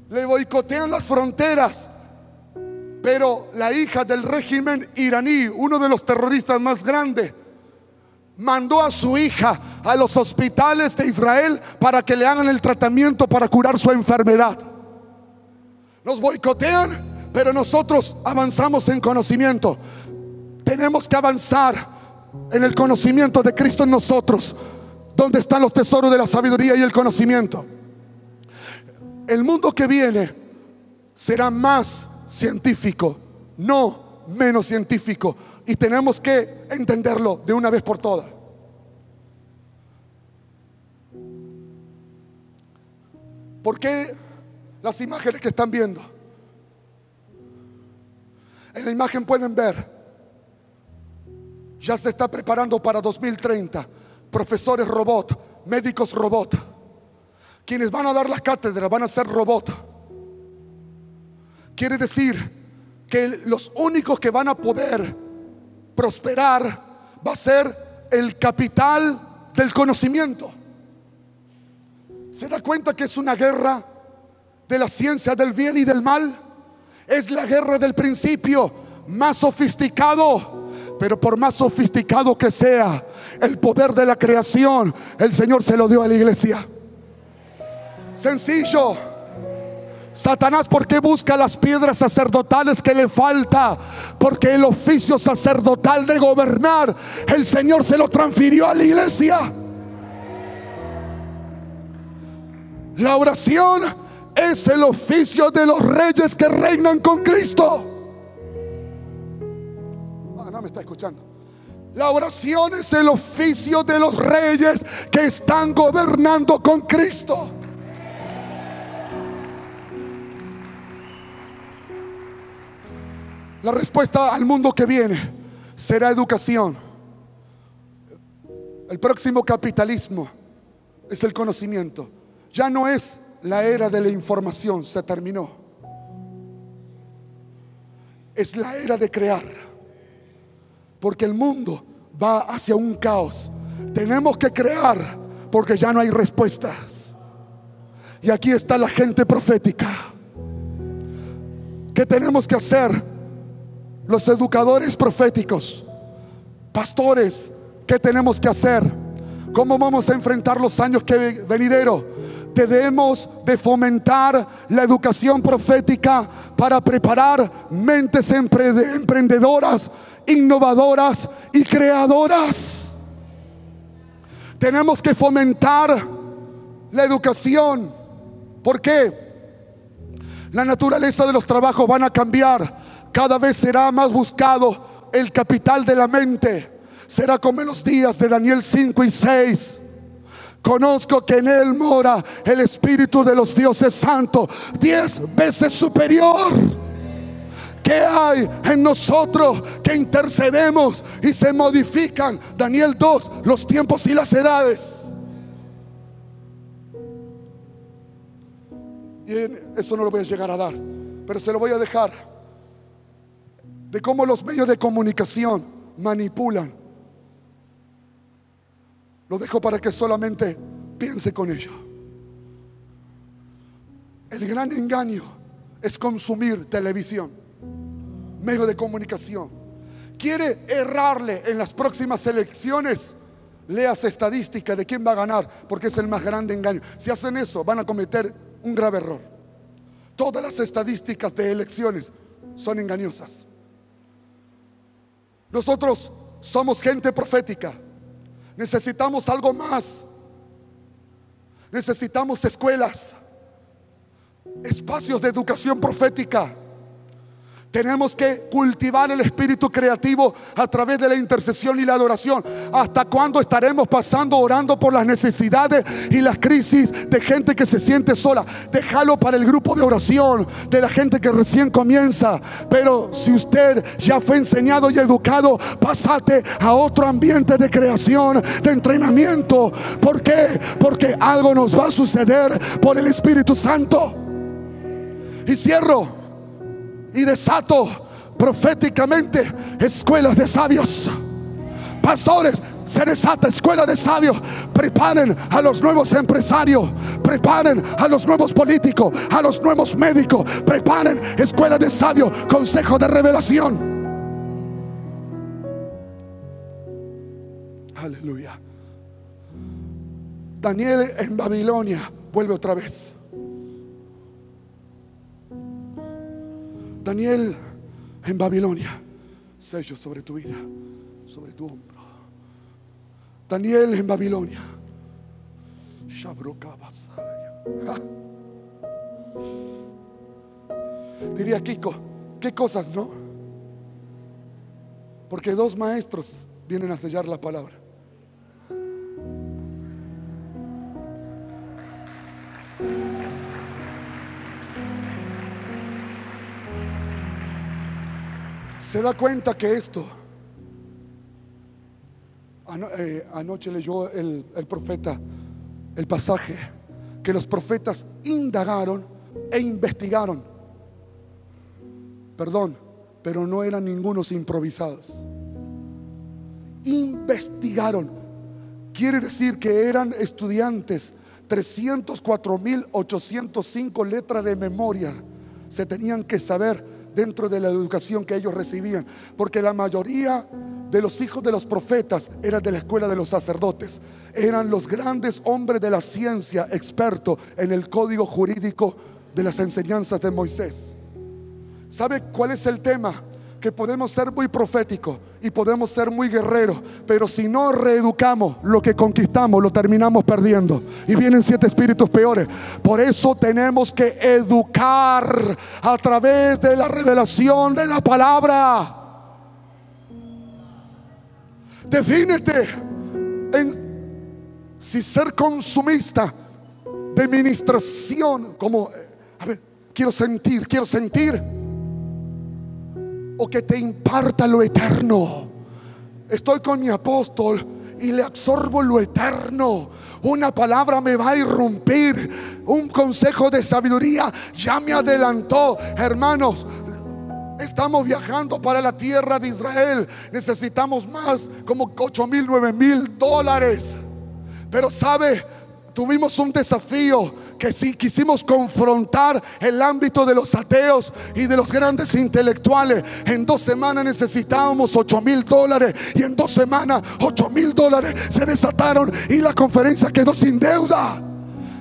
Le boicotean las fronteras. Pero la hija del régimen iraní, uno de los terroristas más grandes, mandó a su hija a los hospitales de Israel para que le hagan el tratamiento para curar su enfermedad. Nos boicotean, pero nosotros avanzamos en conocimiento. Tenemos que avanzar en el conocimiento de Cristo en nosotros, donde están los tesoros de la sabiduría y el conocimiento. El mundo que viene será más científico, no menos científico, y tenemos que entenderlo de una vez por todas. ¿Por qué las imágenes que están viendo? En la imagen pueden ver, ya se está preparando para 2030 profesores robot, médicos robot. Quienes van a dar las cátedras van a ser robot. Quiere decir que los únicos que van a poder prosperar va a ser el capital del conocimiento. ¿Se da cuenta que es una guerra de la ciencia del bien y del mal? Es la guerra del principio más sofisticado. Pero por más sofisticado que sea, el poder de la creación, el Señor se lo dio a la iglesia. Sencillo. Satanás, ¿por qué busca las piedras sacerdotales que le falta? Porque el oficio sacerdotal de gobernar, el Señor se lo transfirió a la iglesia. La oración es el oficio de los reyes que reinan con Cristo. No me está escuchando. La oración es el oficio de los reyes que están gobernando con Cristo. La respuesta al mundo que viene será educación. El próximo capitalismo es el conocimiento. Ya no es la era de la información, se terminó. Es la era de crear. Porque el mundo va hacia un caos. Tenemos que crear porque ya no hay respuestas. Y aquí está la gente profética. ¿Qué tenemos que hacer? Los educadores proféticos, pastores, ¿qué tenemos que hacer? ¿Cómo vamos a enfrentar los años que venideros? Debemos de fomentar la educación profética para preparar mentes emprendedoras, innovadoras y creadoras. Tenemos que fomentar la educación. ¿Por qué? La naturaleza de los trabajos van a cambiar. Cada vez será más buscado el capital de la mente. Será como en los días de Daniel 5 y 6. Conozco que en él mora el Espíritu de los dioses santos, 10 veces superior. ¿Qué hay en nosotros que intercedemos y se modifican? Daniel 2, los tiempos y las edades. Y eso no lo voy a llegar a dar, pero se lo voy a dejar. De cómo los medios de comunicación manipulan. Lo dejo para que solamente piense con ello. El gran engaño es consumir televisión, medio de comunicación. quiere errarle en las próximas elecciones, leas estadística de quién va a ganar, porque es el más grande engaño. Si hacen eso, van a cometer un grave error. Todas las estadísticas de elecciones son engañosas. Nosotros somos gente profética. Necesitamos algo más. Necesitamos escuelas, espacios de educación profética. Tenemos que cultivar el espíritu creativo a través de la intercesión y la adoración. ¿Hasta cuándo estaremos pasando orando por las necesidades y las crisis de gente que se siente sola? Déjalo para el grupo de oración de la gente que recién comienza. Pero si usted ya fue enseñado y educado, pásate a otro ambiente de creación, de entrenamiento. ¿Por qué? Porque algo nos va a suceder por el Espíritu Santo. Y cierro y desato proféticamente escuelas de sabios. Pastores, se desata escuela de sabios. Preparen a los nuevos empresarios, preparen a los nuevos políticos, a los nuevos médicos. Preparen escuela de sabios, consejo de revelación. Aleluya. Daniel en Babilonia vuelve otra vez. Daniel en Babilonia, sello sobre tu vida, sobre tu hombro. Daniel en Babilonia. Diría Kiko, ¿qué cosas, no? Porque dos maestros vienen a sellar la palabra. Se da cuenta que esto, anoche leyó el profeta el pasaje, que los profetas indagaron e investigaron. Perdón, pero no eran ningunos improvisados. Investigaron. Quiere decir que eran estudiantes. 304.805 letras de memoria se tenían que saber dentro de la educación que ellos recibían, porque la mayoría de los hijos de los profetas eran de la escuela de los sacerdotes. Eran los grandes hombres de la ciencia, expertos en el código jurídico de las enseñanzas de Moisés. ¿Sabe cuál es el tema? Que podemos ser muy proféticos y podemos ser muy guerreros, pero si no reeducamos, lo que conquistamos lo terminamos perdiendo y vienen 7 espíritus peores. Por eso tenemos que educar a través de la revelación de la palabra. Defínete en si ser consumista de ministración, como a ver, quiero sentir, o que te imparta lo eterno. Estoy con mi apóstol y le absorbo lo eterno. Una palabra me va a irrumpir, un consejo de sabiduría ya me adelantó. Hermanos, estamos viajando para la tierra de Israel. Necesitamos más, como 8,000, 9,000 dólares. Pero sabe, tuvimos un desafío, que si quisimos confrontar el ámbito de los ateos y de los grandes intelectuales, en 2 semanas necesitábamos 8,000 dólares, y en 2 semanas 8,000 dólares se desataron y la conferencia quedó sin deuda.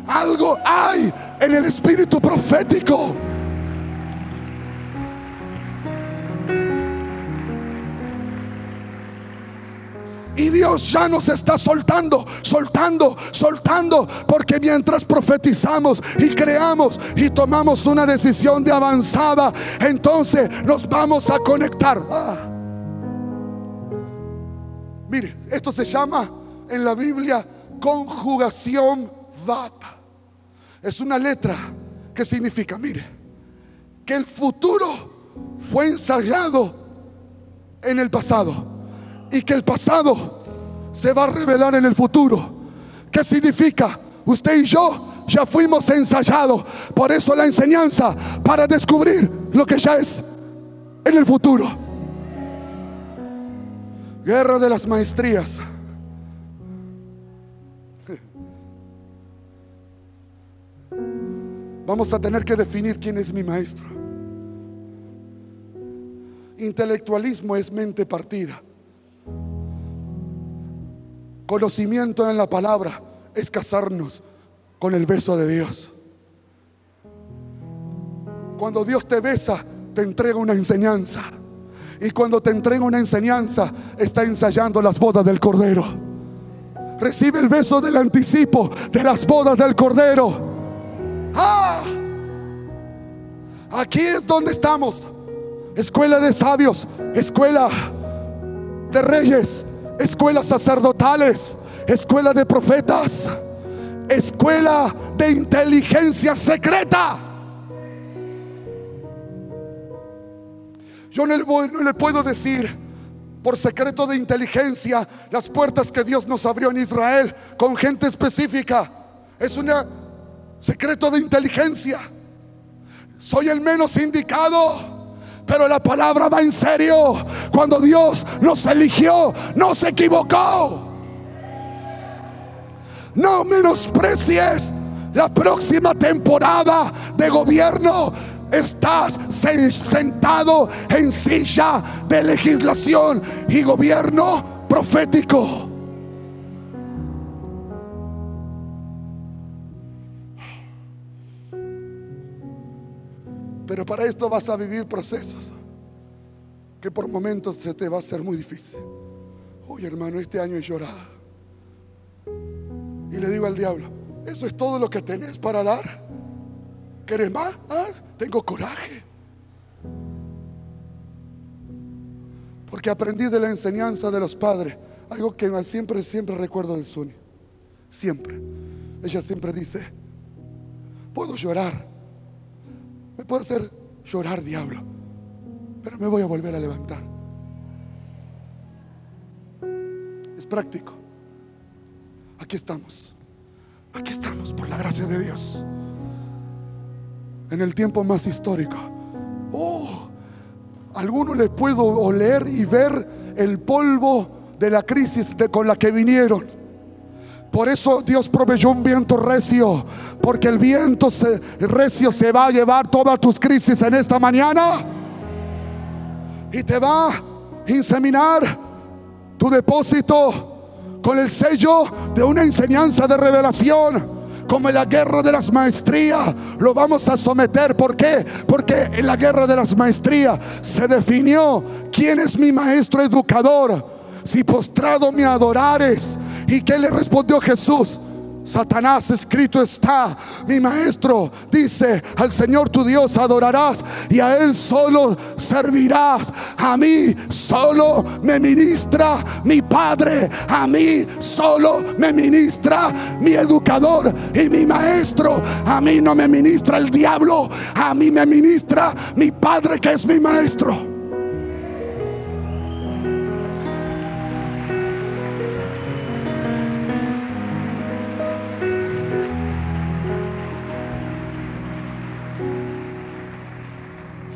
Algo hay en el espíritu profético. Y Dios ya nos está soltando, porque mientras profetizamos y creamos y tomamos una decisión de avanzada, entonces nos vamos a conectar. Mire, esto se llama en la Biblia conjugación vata. Es una letra que significa, mire, que el futuro fue ensayado en el pasado y que el pasado se va a revelar en el futuro. ¿Qué significa? Usted y yo ya fuimos ensayados. Por eso la enseñanza, para descubrir lo que ya es en el futuro. Guerra de las maestrías. Vamos a tener que definir quién es mi maestro. Intelectualismo es mente partida. Conocimiento en la palabra es casarnos con el beso de Dios. Cuando Dios te besa, te entrega una enseñanza. Y cuando te entrega una enseñanza, está ensayando las bodas del Cordero. Recibe el beso del anticipo de las bodas del Cordero. ¡Ah! Aquí es donde estamos. Escuela de sabios, escuela de reyes, escuelas sacerdotales, escuela de profetas, escuela de inteligencia secreta. Yo no le puedo decir por secreto de inteligencia las puertas que Dios nos abrió en Israel con gente específica. Es un secreto de inteligencia. Soy el menos indicado, pero la palabra va en serio. Cuando Dios nos eligió, no se equivocó. No menosprecies la próxima temporada de gobierno. Estás sentado en silla de legislación y gobierno profético. Pero para esto vas a vivir procesos que por momentos se te va a hacer muy difícil. Oye, hermano, este año he llorado. Y le digo al diablo: ¿eso es todo lo que tenés para dar? ¿Querés más? ¿Ah? Tengo coraje. Porque aprendí de la enseñanza de los padres algo que siempre recuerdo de Suni. Siempre. Ella siempre dice: puedo llorar, me puede hacer llorar, diablo, pero me voy a volver a levantar. Es práctico. Aquí estamos por la gracia de Dios, en el tiempo más histórico. A algunos les puedo oler y ver el polvo de la crisis con la que vinieron. Por eso Dios proveyó un viento recio, porque el viento recio se va a llevar todas tus crisis en esta mañana y te va a inseminar tu depósito con el sello de una enseñanza de revelación. Como en la guerra de las maestrías lo vamos a someter. ¿Por qué? Porque en la guerra de las maestrías se definió quién es mi maestro educador. Si postrado me adorares. ¿Y qué le respondió Jesús? Satanás, escrito está, mi maestro dice: al Señor tu Dios adorarás y a Él solo servirás. A mí solo me ministra mi Padre, a mí solo me ministra mi educador y mi maestro. A mí no me ministra el diablo, a mí me ministra mi Padre, que es mi maestro.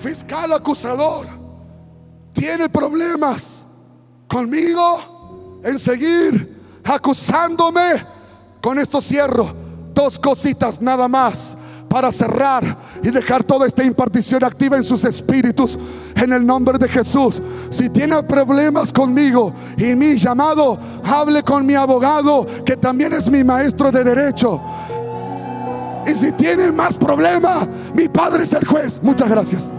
Fiscal acusador tiene problemas conmigo en seguir acusándome. Con esto cierro. Dos cositas nada más para cerrar y dejar toda esta impartición activa en sus espíritus, en el nombre de Jesús. Si tiene problemas conmigo y mi llamado, hable con mi abogado, que también es mi maestro de derecho. Y si tiene más problemas, mi padre es el juez. Muchas gracias.